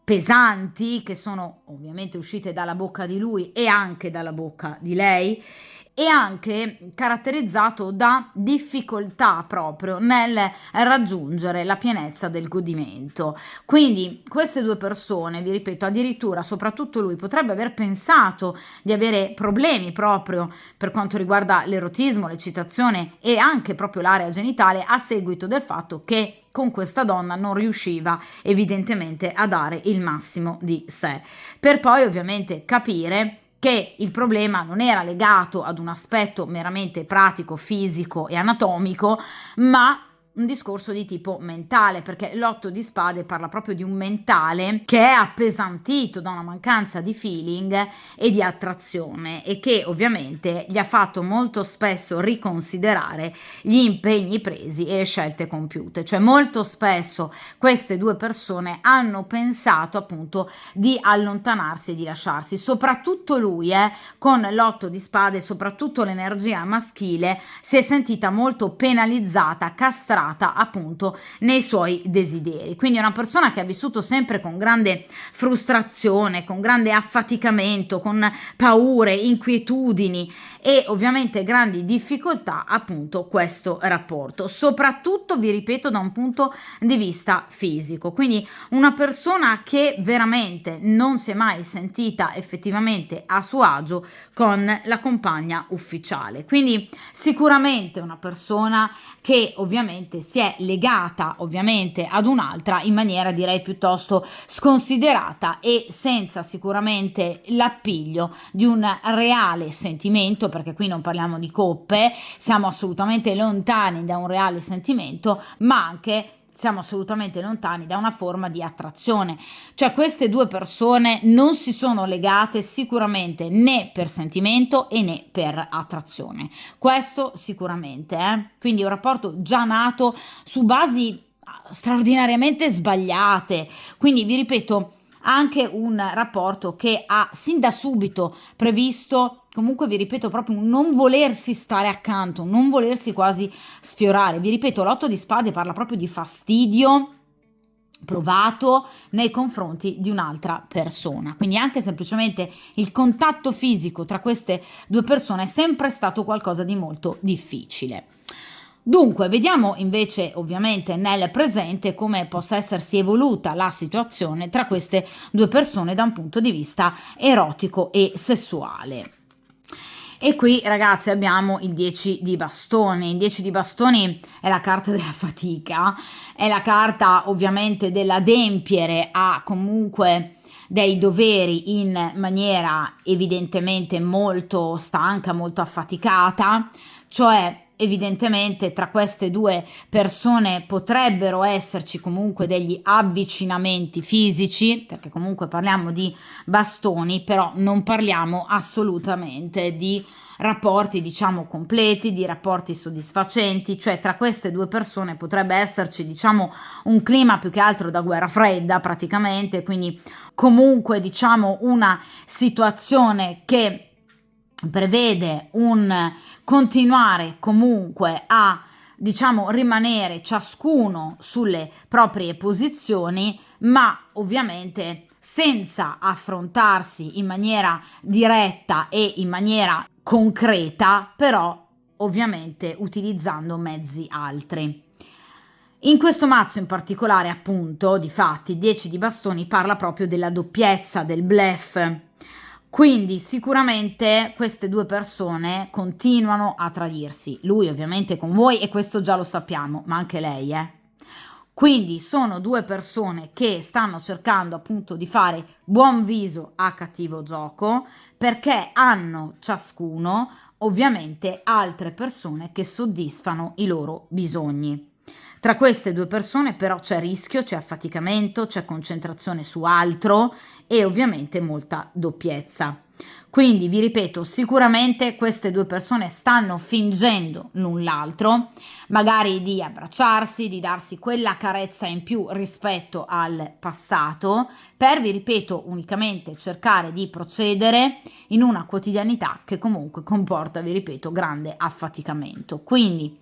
pesanti che sono ovviamente uscite dalla bocca di lui e anche dalla bocca di lei e anche caratterizzato da difficoltà proprio nel raggiungere la pienezza del godimento. Quindi queste due persone, vi ripeto, addirittura soprattutto lui potrebbe aver pensato di avere problemi proprio per quanto riguarda l'erotismo, l'eccitazione e anche proprio l'area genitale a seguito del fatto che con questa donna non riusciva evidentemente a dare il massimo di sé, per poi ovviamente capire che il problema non era legato ad un aspetto meramente pratico, fisico e anatomico, ma un discorso di tipo mentale, perché l'otto di spade parla proprio di un mentale che è appesantito da una mancanza di feeling e di attrazione e che ovviamente gli ha fatto molto spesso riconsiderare gli impegni presi e le scelte compiute, cioè molto spesso queste due persone hanno pensato appunto di allontanarsi e di lasciarsi, soprattutto lui con l'otto di spade, soprattutto l'energia maschile si è sentita molto penalizzata, castrata appunto nei suoi desideri, quindi è una persona che ha vissuto sempre con grande frustrazione, con grande affaticamento, con paure, inquietudini e ovviamente grandi difficoltà appunto questo rapporto, soprattutto vi ripeto da un punto di vista fisico, quindi una persona che veramente non si è mai sentita effettivamente a suo agio con la compagna ufficiale, quindi sicuramente una persona che ovviamente si è legata ovviamente ad un'altra in maniera direi piuttosto sconsiderata e senza sicuramente l'appiglio di un reale sentimento, perché qui non parliamo di coppe, siamo assolutamente lontani da un reale sentimento, ma anche siamo assolutamente lontani da una forma di attrazione, cioè queste due persone non si sono legate sicuramente né per sentimento e né per attrazione, questo sicuramente, quindi è un rapporto già nato su basi straordinariamente sbagliate, quindi vi ripeto anche un rapporto che ha sin da subito previsto comunque vi ripeto proprio un non volersi stare accanto, non volersi quasi sfiorare, vi ripeto l'otto di spade parla proprio di fastidio provato nei confronti di un'altra persona, quindi anche semplicemente il contatto fisico tra queste due persone è sempre stato qualcosa di molto difficile. Dunque, vediamo invece ovviamente nel presente come possa essersi evoluta la situazione tra queste due persone da un punto di vista erotico e sessuale. E qui ragazzi abbiamo il 10 di bastoni, il 10 di bastoni è la carta della fatica, è la carta ovviamente dell'adempiere a comunque dei doveri in maniera evidentemente molto stanca, molto affaticata, cioè evidentemente tra queste due persone potrebbero esserci comunque degli avvicinamenti fisici, perché comunque parliamo di bastoni, però non parliamo assolutamente di rapporti, diciamo, completi, di rapporti soddisfacenti, cioè tra queste due persone potrebbe esserci, diciamo, un clima più che altro da guerra fredda praticamente, quindi comunque, diciamo, una situazione che prevede un continuare comunque a, diciamo, rimanere ciascuno sulle proprie posizioni, ma ovviamente senza affrontarsi in maniera diretta e in maniera concreta, però ovviamente utilizzando mezzi altri. In questo mazzo in particolare, appunto, difatti, 10 di bastoni parla proprio della doppiezza, del bluff. Quindi sicuramente queste due persone continuano a tradirsi. Lui ovviamente con voi, e questo già lo sappiamo, ma anche lei, Quindi sono due persone che stanno cercando appunto di fare buon viso a cattivo gioco, perché hanno ciascuno ovviamente altre persone che soddisfano i loro bisogni. Tra queste due persone però c'è rischio, c'è affaticamento, c'è concentrazione su altro e ovviamente molta doppiezza. Quindi vi ripeto, sicuramente queste due persone stanno fingendo l'un l'altro, magari di abbracciarsi, di darsi quella carezza in più rispetto al passato, per, vi ripeto, unicamente cercare di procedere in una quotidianità che comunque comporta, vi ripeto, grande affaticamento. Quindi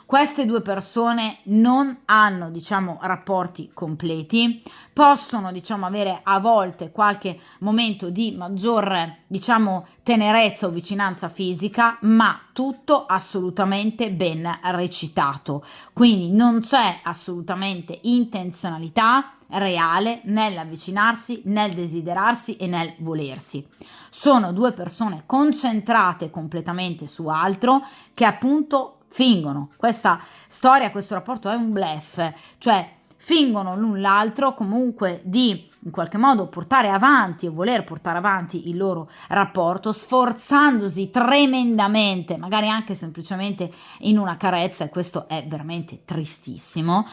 queste due persone non hanno, diciamo, rapporti completi, possono, diciamo, avere a volte qualche momento di maggior, diciamo, tenerezza o vicinanza fisica, ma tutto assolutamente ben recitato. Quindi non c'è assolutamente intenzionalità reale nell'avvicinarsi, nel desiderarsi e nel volersi. Sono due persone concentrate completamente su altro che appunto fingono. Questa storia, questo rapporto è un bluff, cioè fingono l'un l'altro comunque di in qualche modo portare avanti o voler portare avanti il loro rapporto, sforzandosi tremendamente, magari anche semplicemente in una carezza, e questo è veramente tristissimo,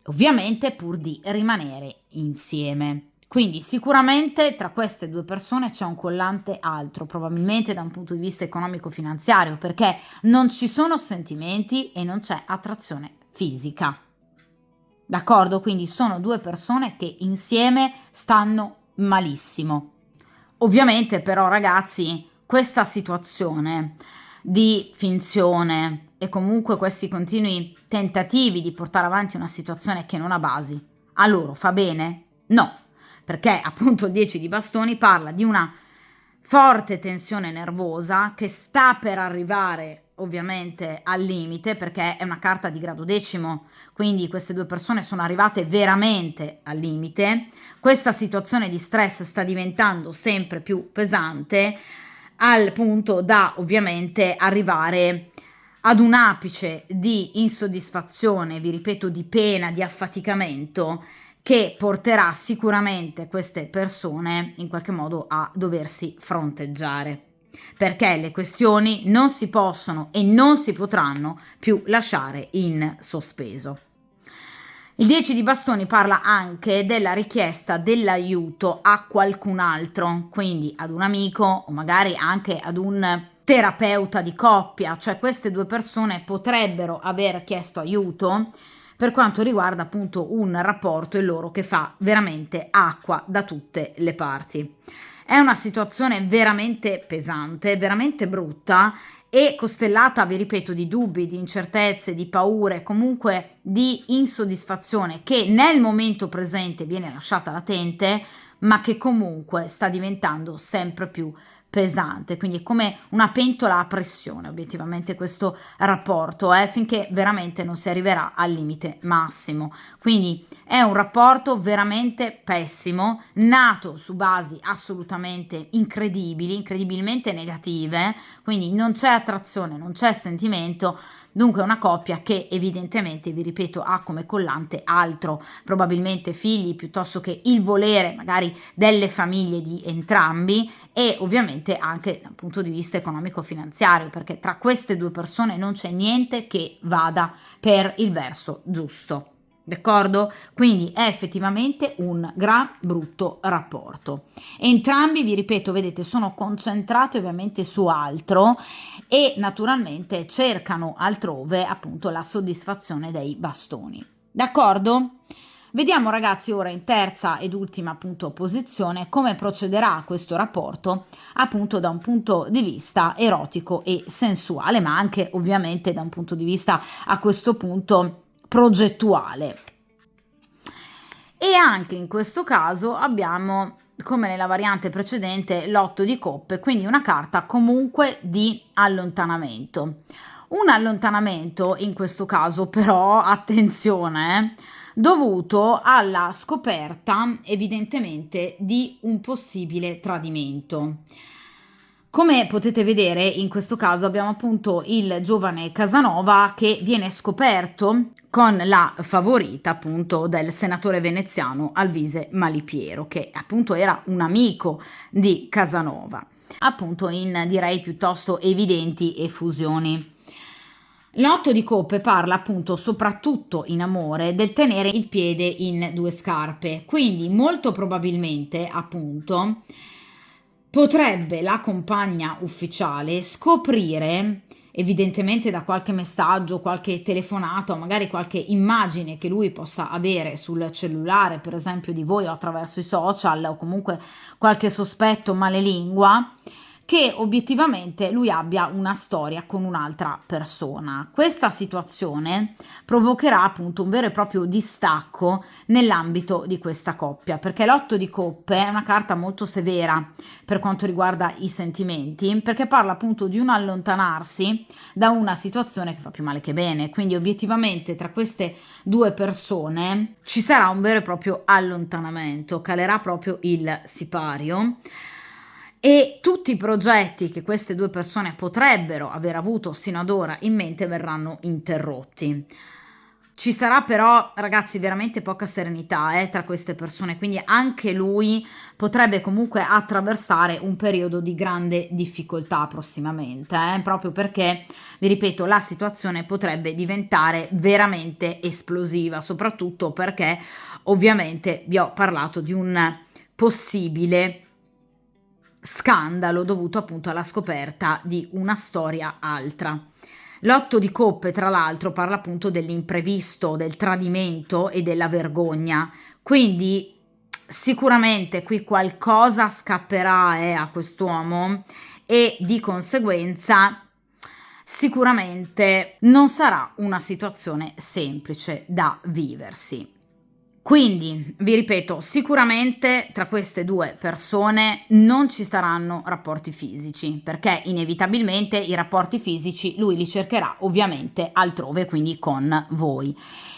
ovviamente pur di rimanere insieme. Quindi sicuramente tra queste due persone c'è un collante altro, probabilmente da un punto di vista economico-finanziario, perché non ci sono sentimenti e non c'è attrazione fisica. D'accordo? Quindi sono due persone che insieme stanno malissimo. Ovviamente però ragazzi, questa situazione di finzione e comunque questi continui tentativi di portare avanti una situazione che non ha basi, a loro fa bene? No, perché appunto il 10 di bastoni parla di una forte tensione nervosa che sta per arrivare ovviamente al limite, perché è una carta di grado decimo, quindi queste due persone sono arrivate veramente al limite. Questa situazione di stress sta diventando sempre più pesante, al punto da ovviamente arrivare ad un apice di insoddisfazione, vi ripeto, di pena, di affaticamento, che porterà sicuramente queste persone in qualche modo a doversi fronteggiare, perché le questioni non si possono e non si potranno più lasciare in sospeso. Il 10 di bastoni parla anche della richiesta dell'aiuto a qualcun altro, quindi ad un amico o magari anche ad un terapeuta di coppia, cioè queste due persone potrebbero aver chiesto aiuto per quanto riguarda appunto un rapporto il loro che fa veramente acqua da tutte le parti. È una situazione veramente pesante, veramente brutta e costellata, vi ripeto, di dubbi, di incertezze, di paure, comunque di insoddisfazione che nel momento presente viene lasciata latente, ma che comunque sta diventando sempre più pesante, quindi è come una pentola a pressione obiettivamente questo rapporto, finché veramente non si arriverà al limite massimo. Quindi è un rapporto veramente pessimo, nato su basi assolutamente incredibili, incredibilmente negative, quindi non c'è attrazione, non c'è sentimento. Dunque è una coppia che evidentemente, vi ripeto, ha come collante altro, probabilmente figli, piuttosto che il volere magari delle famiglie di entrambi, e ovviamente anche dal punto di vista economico-finanziario, perché tra queste due persone non c'è niente che vada per il verso giusto. D'accordo? Quindi è effettivamente un gran brutto rapporto. Entrambi, vi ripeto, vedete, sono concentrati ovviamente su altro e naturalmente cercano altrove appunto la soddisfazione dei bastoni. D'accordo? Vediamo ragazzi ora in terza ed ultima appunto posizione come procederà questo rapporto appunto da un punto di vista erotico e sensuale, ma anche ovviamente da un punto di vista a questo punto progettuale. E anche in questo caso abbiamo, come nella variante precedente, l'otto di coppe, quindi una carta comunque di allontanamento. Un allontanamento in questo caso però, attenzione, dovuto alla scoperta evidentemente di un possibile tradimento. Come potete vedere, in questo caso abbiamo appunto il giovane Casanova che viene scoperto con la favorita appunto del senatore veneziano Alvise Malipiero, che appunto era un amico di Casanova, appunto in direi piuttosto evidenti effusioni. L'otto di coppe parla appunto soprattutto in amore del tenere il piede in due scarpe, quindi molto probabilmente appunto potrebbe la compagna ufficiale scoprire, evidentemente da qualche messaggio, qualche telefonata o magari qualche immagine che lui possa avere sul cellulare, per esempio di voi o attraverso i social o comunque qualche sospetto malelingua, che obiettivamente lui abbia una storia con un'altra persona. Questa situazione provocherà appunto un vero e proprio distacco nell'ambito di questa coppia, perché l'otto di coppe è una carta molto severa per quanto riguarda i sentimenti, perché parla appunto di un allontanarsi da una situazione che fa più male che bene, quindi obiettivamente tra queste due persone ci sarà un vero e proprio allontanamento, calerà proprio il sipario e tutti i progetti che queste due persone potrebbero aver avuto sino ad ora in mente verranno interrotti. Ci sarà però, ragazzi, veramente poca serenità tra queste persone, quindi anche lui potrebbe comunque attraversare un periodo di grande difficoltà prossimamente, proprio perché, vi ripeto, la situazione potrebbe diventare veramente esplosiva, soprattutto perché ovviamente vi ho parlato di un possibile scandalo dovuto appunto alla scoperta di una storia altra. L'otto di coppe, tra l'altro, parla appunto dell'imprevisto, del tradimento e della vergogna, quindi sicuramente qui qualcosa scapperà a quest'uomo e di conseguenza sicuramente non sarà una situazione semplice da viversi. Quindi, vi ripeto, sicuramente tra queste due persone non ci saranno rapporti fisici, perché inevitabilmente i rapporti fisici lui li cercherà ovviamente altrove, quindi con voi.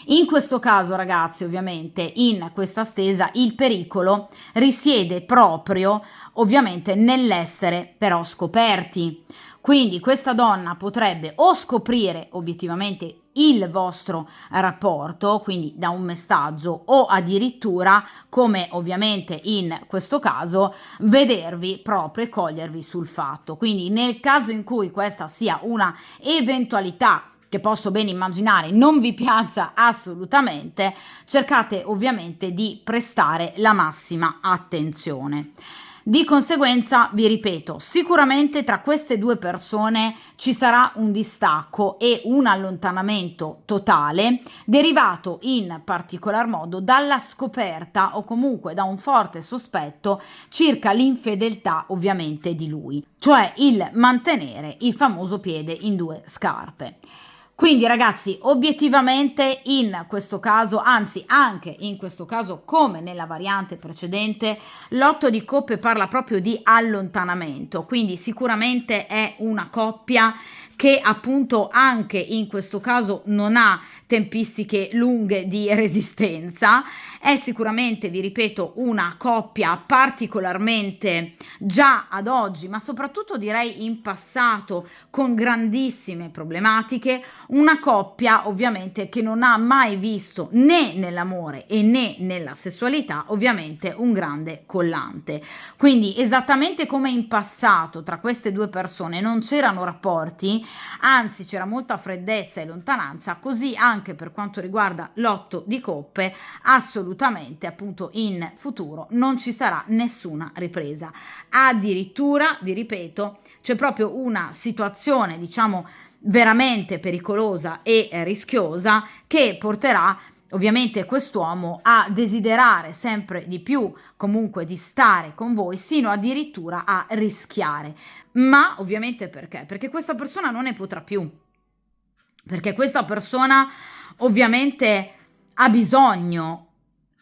In questo caso, ragazzi, ovviamente in questa stesa il pericolo risiede proprio ovviamente nell'essere però scoperti. Quindi questa donna potrebbe o scoprire obiettivamente il vostro rapporto, quindi da un messaggio, o addirittura, come ovviamente in questo caso, vedervi proprio e cogliervi sul fatto. Quindi nel caso in cui questa sia una eventualità che posso ben immaginare non vi piaccia assolutamente, cercate ovviamente di prestare la massima attenzione. Di conseguenza, vi ripeto, sicuramente tra queste due persone ci sarà un distacco e un allontanamento totale, derivato in particolar modo dalla scoperta o comunque da un forte sospetto circa l'infedeltà ovviamente di lui, cioè il mantenere il famoso piede in due scarpe. Quindi ragazzi, obiettivamente in questo caso, anzi anche in questo caso come nella variante precedente, l'otto di coppe parla proprio di allontanamento, quindi sicuramente è una coppia che appunto anche in questo caso non ha tempistiche lunghe di resistenza. È sicuramente, vi ripeto, una coppia particolarmente già ad oggi, ma soprattutto direi in passato, con grandissime problematiche, una coppia ovviamente che non ha mai visto né nell'amore e né nella sessualità ovviamente un grande collante. Quindi esattamente come in passato tra queste due persone non c'erano rapporti, anzi c'era molta freddezza e lontananza, così anche per quanto riguarda l'otto di coppe, assolutamente appunto in futuro non ci sarà nessuna ripresa. Addirittura, vi ripeto, c'è proprio una situazione, diciamo, veramente pericolosa e rischiosa che porterà ovviamente quest'uomo a desiderare sempre di più comunque di stare con voi, sino addirittura a rischiare. Ma ovviamente perché? Perché questa persona non ne potrà più, perché questa persona ovviamente ha bisogno,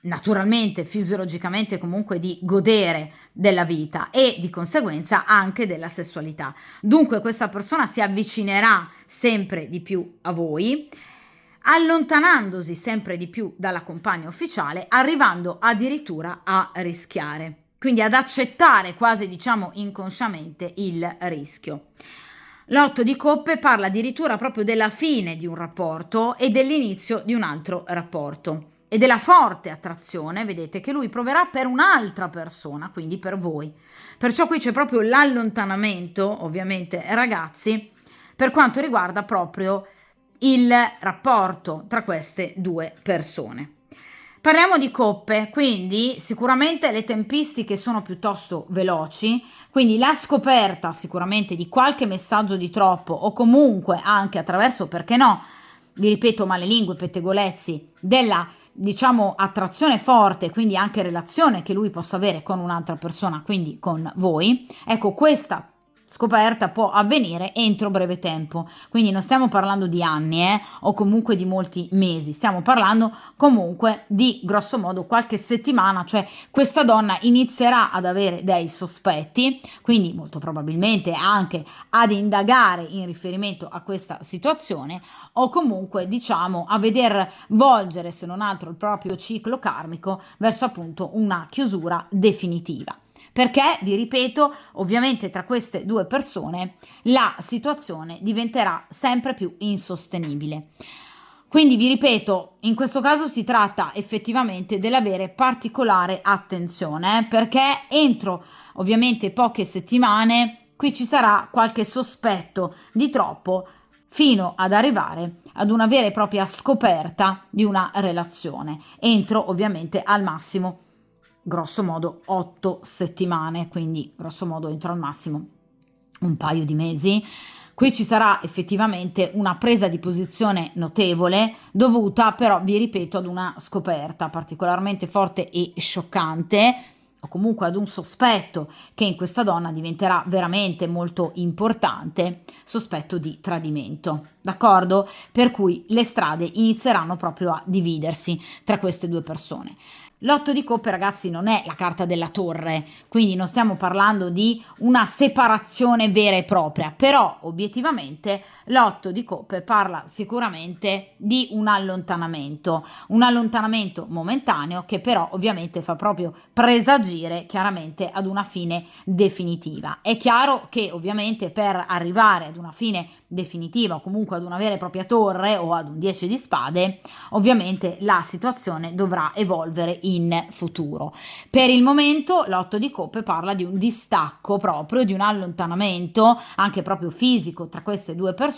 naturalmente, fisiologicamente comunque, di godere della vita e di conseguenza anche della sessualità. Dunque questa persona si avvicinerà sempre di più a voi, allontanandosi sempre di più dalla compagna ufficiale, arrivando addirittura a rischiare, quindi ad accettare quasi, diciamo, inconsciamente il rischio. L'otto di coppe parla addirittura proprio della fine di un rapporto e dell'inizio di un altro rapporto e della forte attrazione, vedete, che lui proverà per un'altra persona, quindi per voi. Perciò qui c'è proprio l'allontanamento, ovviamente, ragazzi, per quanto riguarda proprio il rapporto tra queste due persone. Parliamo di coppe, quindi sicuramente le tempistiche sono piuttosto veloci, quindi la scoperta sicuramente di qualche messaggio di troppo o comunque anche attraverso, perché no, vi ripeto, malelingue, pettegolezzi, della, diciamo, attrazione forte, quindi anche relazione che lui possa avere con un'altra persona, quindi con voi, ecco, questa scoperta può avvenire entro breve tempo, quindi non stiamo parlando di anni o comunque di molti mesi, stiamo parlando comunque di grosso modo qualche settimana, cioè questa donna inizierà ad avere dei sospetti, quindi molto probabilmente anche ad indagare in riferimento a questa situazione o comunque, diciamo, a veder volgere se non altro il proprio ciclo karmico verso appunto una chiusura definitiva. Perché, vi ripeto, ovviamente tra queste due persone la situazione diventerà sempre più insostenibile. Quindi vi ripeto, in questo caso si tratta effettivamente dell'avere particolare attenzione, perché entro ovviamente poche settimane qui ci sarà qualche sospetto di troppo fino ad arrivare ad una vera e propria scoperta di una relazione, entro ovviamente al massimo grosso modo 8 settimane, quindi grosso modo entro al massimo un paio di mesi. Qui ci sarà effettivamente una presa di posizione notevole, dovuta però, vi ripeto, ad una scoperta particolarmente forte e scioccante, o comunque ad un sospetto che in questa donna diventerà veramente molto importante, sospetto di tradimento, d'accordo? Per cui le strade inizieranno proprio a dividersi tra queste due persone. L'otto di coppe, ragazzi, non è la carta della torre, quindi non stiamo parlando di una separazione vera e propria, però obiettivamente l'otto di coppe parla sicuramente di un allontanamento momentaneo che però ovviamente fa proprio presagire chiaramente ad una fine definitiva. È chiaro che ovviamente per arrivare ad una fine definitiva o comunque ad una vera e propria torre o ad un 10 di spade, ovviamente la situazione dovrà evolvere in futuro. Per il momento l'otto di coppe parla di un distacco proprio, di un allontanamento anche proprio fisico tra queste due persone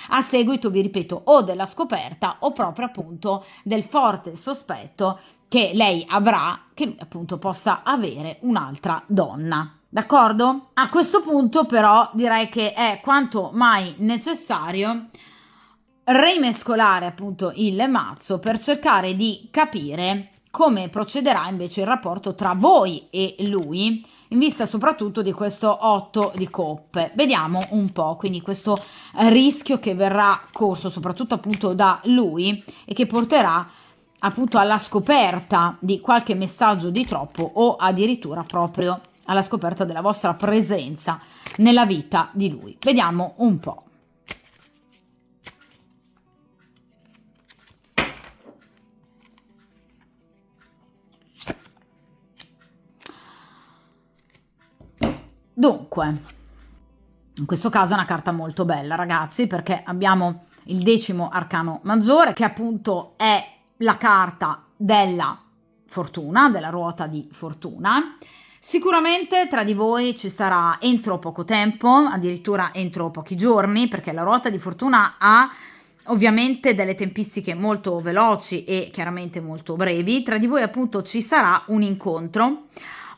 a seguito, vi ripeto, o della scoperta o proprio appunto del forte sospetto che lei avrà che lui appunto possa avere un'altra donna. D'accordo? A questo punto però direi che è quanto mai necessario rimescolare appunto il mazzo per cercare di capire come procederà invece il rapporto tra voi e lui in vista soprattutto di questo 8 di coppe. Vediamo un po', quindi questo rischio che verrà corso soprattutto appunto da lui e che porterà appunto alla scoperta di qualche messaggio di troppo o addirittura proprio alla scoperta della vostra presenza nella vita di lui. Vediamo un po'. Dunque, in questo caso è una carta molto bella, ragazzi, perché abbiamo il 10° arcano maggiore, che appunto è la carta della fortuna, della ruota di fortuna. Sicuramente tra di voi ci sarà entro poco tempo, addirittura entro pochi giorni, perché la ruota di fortuna ha ovviamente delle tempistiche molto veloci e chiaramente molto brevi. Tra di voi appunto ci sarà un incontro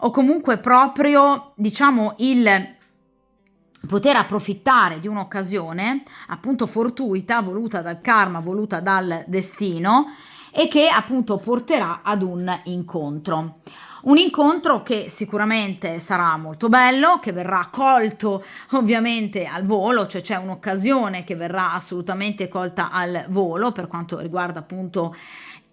o comunque proprio, diciamo, il poter approfittare di un'occasione appunto fortuita, voluta dal karma, voluta dal destino, e che appunto porterà ad un incontro. Un incontro che sicuramente sarà molto bello, che verrà colto ovviamente al volo, cioè c'è un'occasione che verrà assolutamente colta al volo per quanto riguarda appunto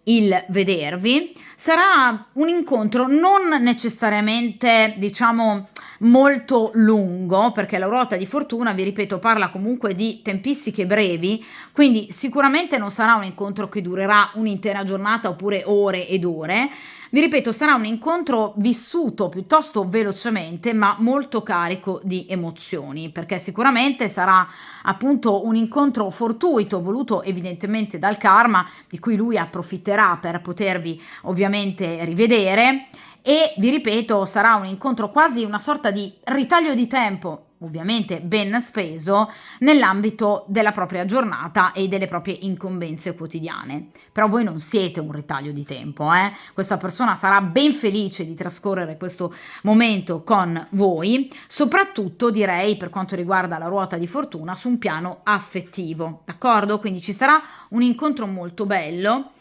il vedervi. Sarà un incontro non necessariamente, diciamo, molto lungo, perché la ruota di fortuna, vi ripeto, parla comunque di tempistiche brevi, quindi sicuramente non sarà un incontro che durerà un'intera giornata oppure ore ed ore. Vi ripeto, sarà un incontro vissuto piuttosto velocemente, ma molto carico di emozioni, perché sicuramente sarà appunto un incontro fortuito, voluto evidentemente dal karma, di cui lui approfitterà per potervi ovviamente rivedere. E vi ripeto, sarà un incontro quasi una sorta di ritaglio di tempo, ovviamente ben speso, nell'ambito della propria giornata e delle proprie incombenze quotidiane. Però voi non siete un ritaglio di tempo, eh? Questa persona sarà ben felice di trascorrere questo momento con voi, soprattutto direi per quanto riguarda la ruota di fortuna su un piano affettivo, d'accordo? Quindi ci sarà un incontro molto bello,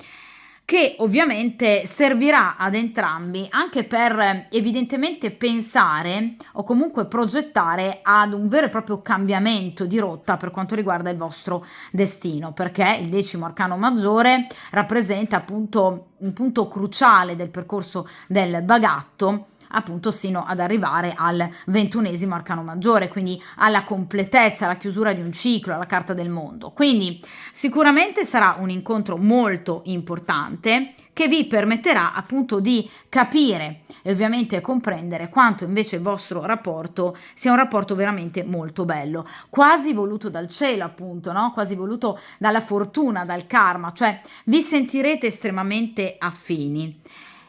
che ovviamente servirà ad entrambi anche per evidentemente pensare o comunque progettare ad un vero e proprio cambiamento di rotta per quanto riguarda il vostro destino, perché il 10° arcano maggiore rappresenta appunto un punto cruciale del percorso del bagatto, appunto sino ad arrivare al 21° arcano maggiore, quindi alla completezza, alla chiusura di un ciclo, alla carta del mondo. Quindi sicuramente sarà un incontro molto importante che vi permetterà appunto di capire e ovviamente comprendere quanto invece il vostro rapporto sia un rapporto veramente molto bello, quasi voluto dal cielo appunto, no? Quasi voluto dalla fortuna, dal karma, cioè vi sentirete estremamente affini.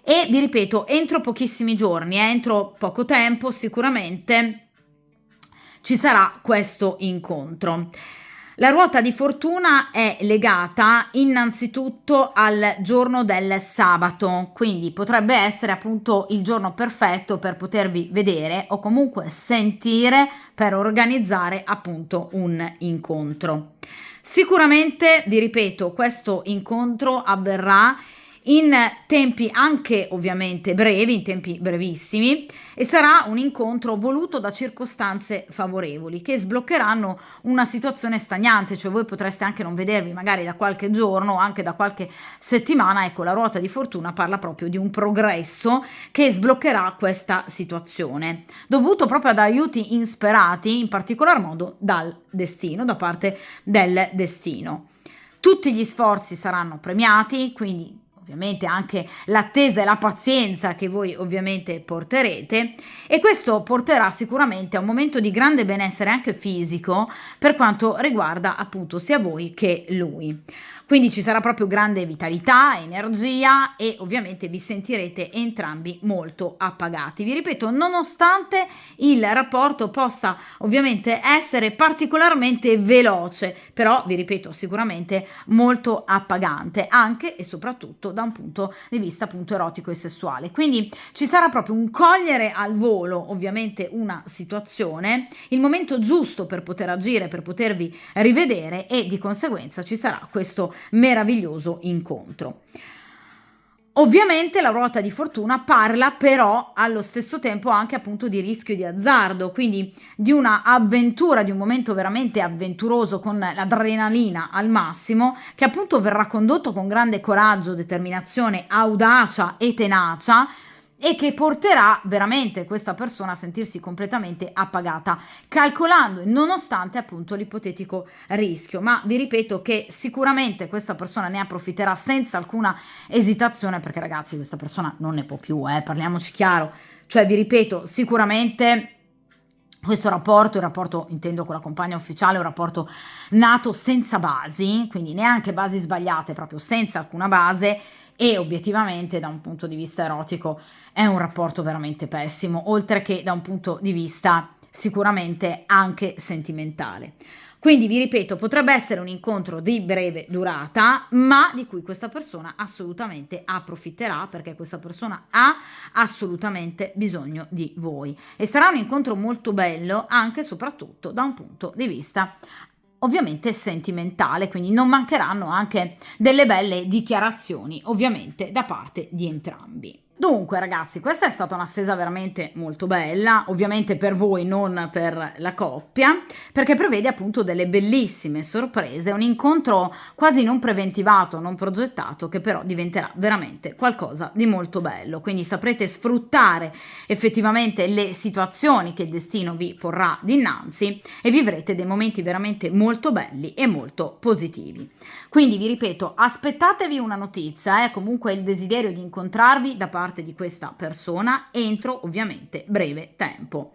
E vi ripeto, entro pochissimi giorni, entro poco tempo sicuramente ci sarà questo incontro. La ruota di fortuna è legata innanzitutto al giorno del sabato, quindi potrebbe essere appunto il giorno perfetto per potervi vedere o comunque sentire per organizzare appunto un incontro. Sicuramente, vi ripeto, questo incontro avverrà in tempi anche ovviamente brevi, in tempi brevissimi, e sarà un incontro voluto da circostanze favorevoli che sbloccheranno una situazione stagnante, cioè voi potreste anche non vedervi magari da qualche giorno o anche da qualche settimana. Ecco, la ruota di fortuna parla proprio di un progresso che sbloccherà questa situazione, dovuto proprio ad aiuti insperati, in particolar modo dal destino, da parte del destino. Tutti gli sforzi saranno premiati, quindi ovviamente anche l'attesa e la pazienza che voi ovviamente porterete, e questo porterà sicuramente a un momento di grande benessere anche fisico per quanto riguarda appunto sia voi che lui. Quindi ci sarà proprio grande vitalità, energia e ovviamente vi sentirete entrambi molto appagati. Vi ripeto, nonostante il rapporto possa ovviamente essere particolarmente veloce, però vi ripeto sicuramente molto appagante anche e soprattutto da un punto di vista appunto erotico e sessuale. Quindi ci sarà proprio un cogliere al volo ovviamente una situazione, il momento giusto per poter agire, per potervi rivedere, e di conseguenza ci sarà questo meraviglioso incontro. Ovviamente la ruota di fortuna parla però allo stesso tempo anche appunto di rischio di azzardo, quindi di una avventura, di un momento veramente avventuroso con l'adrenalina al massimo, che appunto verrà condotto con grande coraggio, determinazione, audacia e tenacia, e che porterà veramente questa persona a sentirsi completamente appagata, calcolando nonostante appunto l'ipotetico rischio. Ma vi ripeto che sicuramente questa persona ne approfitterà senza alcuna esitazione, perché ragazzi questa persona non ne può più, parliamoci chiaro. Cioè vi ripeto, sicuramente Questo rapporto, il rapporto intendo con la compagna ufficiale, è un rapporto nato senza basi, quindi neanche basi sbagliate, proprio senza alcuna base, e obiettivamente da un punto di vista erotico è un rapporto veramente pessimo, oltre che da un punto di vista sicuramente anche sentimentale. Quindi vi ripeto, potrebbe essere un incontro di breve durata, ma di cui questa persona assolutamente approfitterà, perché questa persona ha assolutamente bisogno di voi, e sarà un incontro molto bello anche e soprattutto da un punto di vista ovviamente sentimentale, quindi non mancheranno anche delle belle dichiarazioni ovviamente da parte di entrambi. Dunque ragazzi, questa è stata una stesa veramente molto bella, ovviamente per voi, non per la coppia, perché prevede appunto delle bellissime sorprese, un incontro quasi non preventivato, non progettato, che però diventerà veramente qualcosa di molto bello. Quindi saprete sfruttare effettivamente le situazioni che il destino vi porrà dinanzi e vivrete dei momenti veramente molto belli e molto positivi. Quindi vi ripeto, aspettatevi una notizia, comunque il desiderio di incontrarvi da parte di questa persona entro ovviamente breve tempo.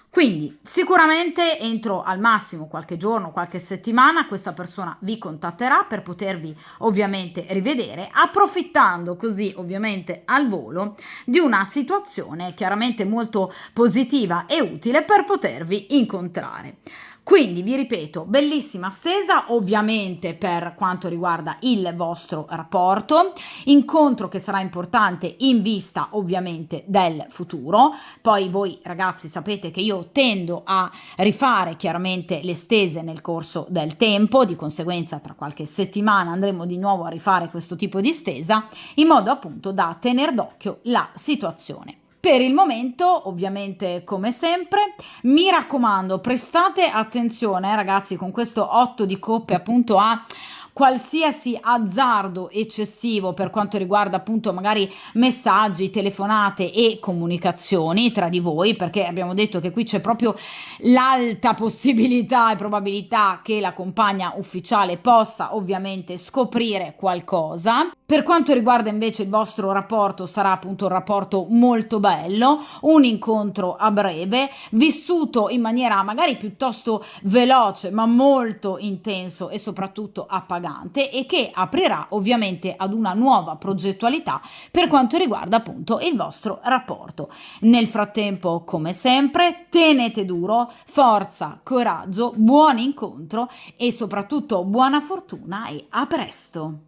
Quindi sicuramente entro al massimo qualche giorno, qualche settimana, questa persona vi contatterà per potervi ovviamente rivedere, approfittando così ovviamente al volo di una situazione chiaramente molto positiva e utile per potervi incontrare. Quindi vi ripeto, bellissima stesa ovviamente per quanto riguarda il vostro rapporto, incontro che sarà importante in vista ovviamente del futuro. Poi voi ragazzi sapete che io tendo a rifare chiaramente le stese nel corso del tempo, di conseguenza tra qualche settimana andremo di nuovo a rifare questo tipo di stesa, in modo appunto da tenere d'occhio la situazione. Per il momento, ovviamente, come sempre, mi raccomando, prestate attenzione, ragazzi, con questo 8 di coppe appunto a qualsiasi azzardo eccessivo per quanto riguarda appunto magari messaggi, telefonate e comunicazioni tra di voi, perché abbiamo detto che qui c'è proprio l'alta possibilità e probabilità che la compagna ufficiale possa ovviamente scoprire qualcosa. Per quanto riguarda invece il vostro rapporto, sarà appunto un rapporto molto bello, un incontro a breve, vissuto in maniera magari piuttosto veloce, ma molto intenso e soprattutto appagante, e che aprirà ovviamente ad una nuova progettualità per quanto riguarda appunto il vostro rapporto. Nel frattempo, come sempre, tenete duro, forza, coraggio, buon incontro e soprattutto buona fortuna e a presto!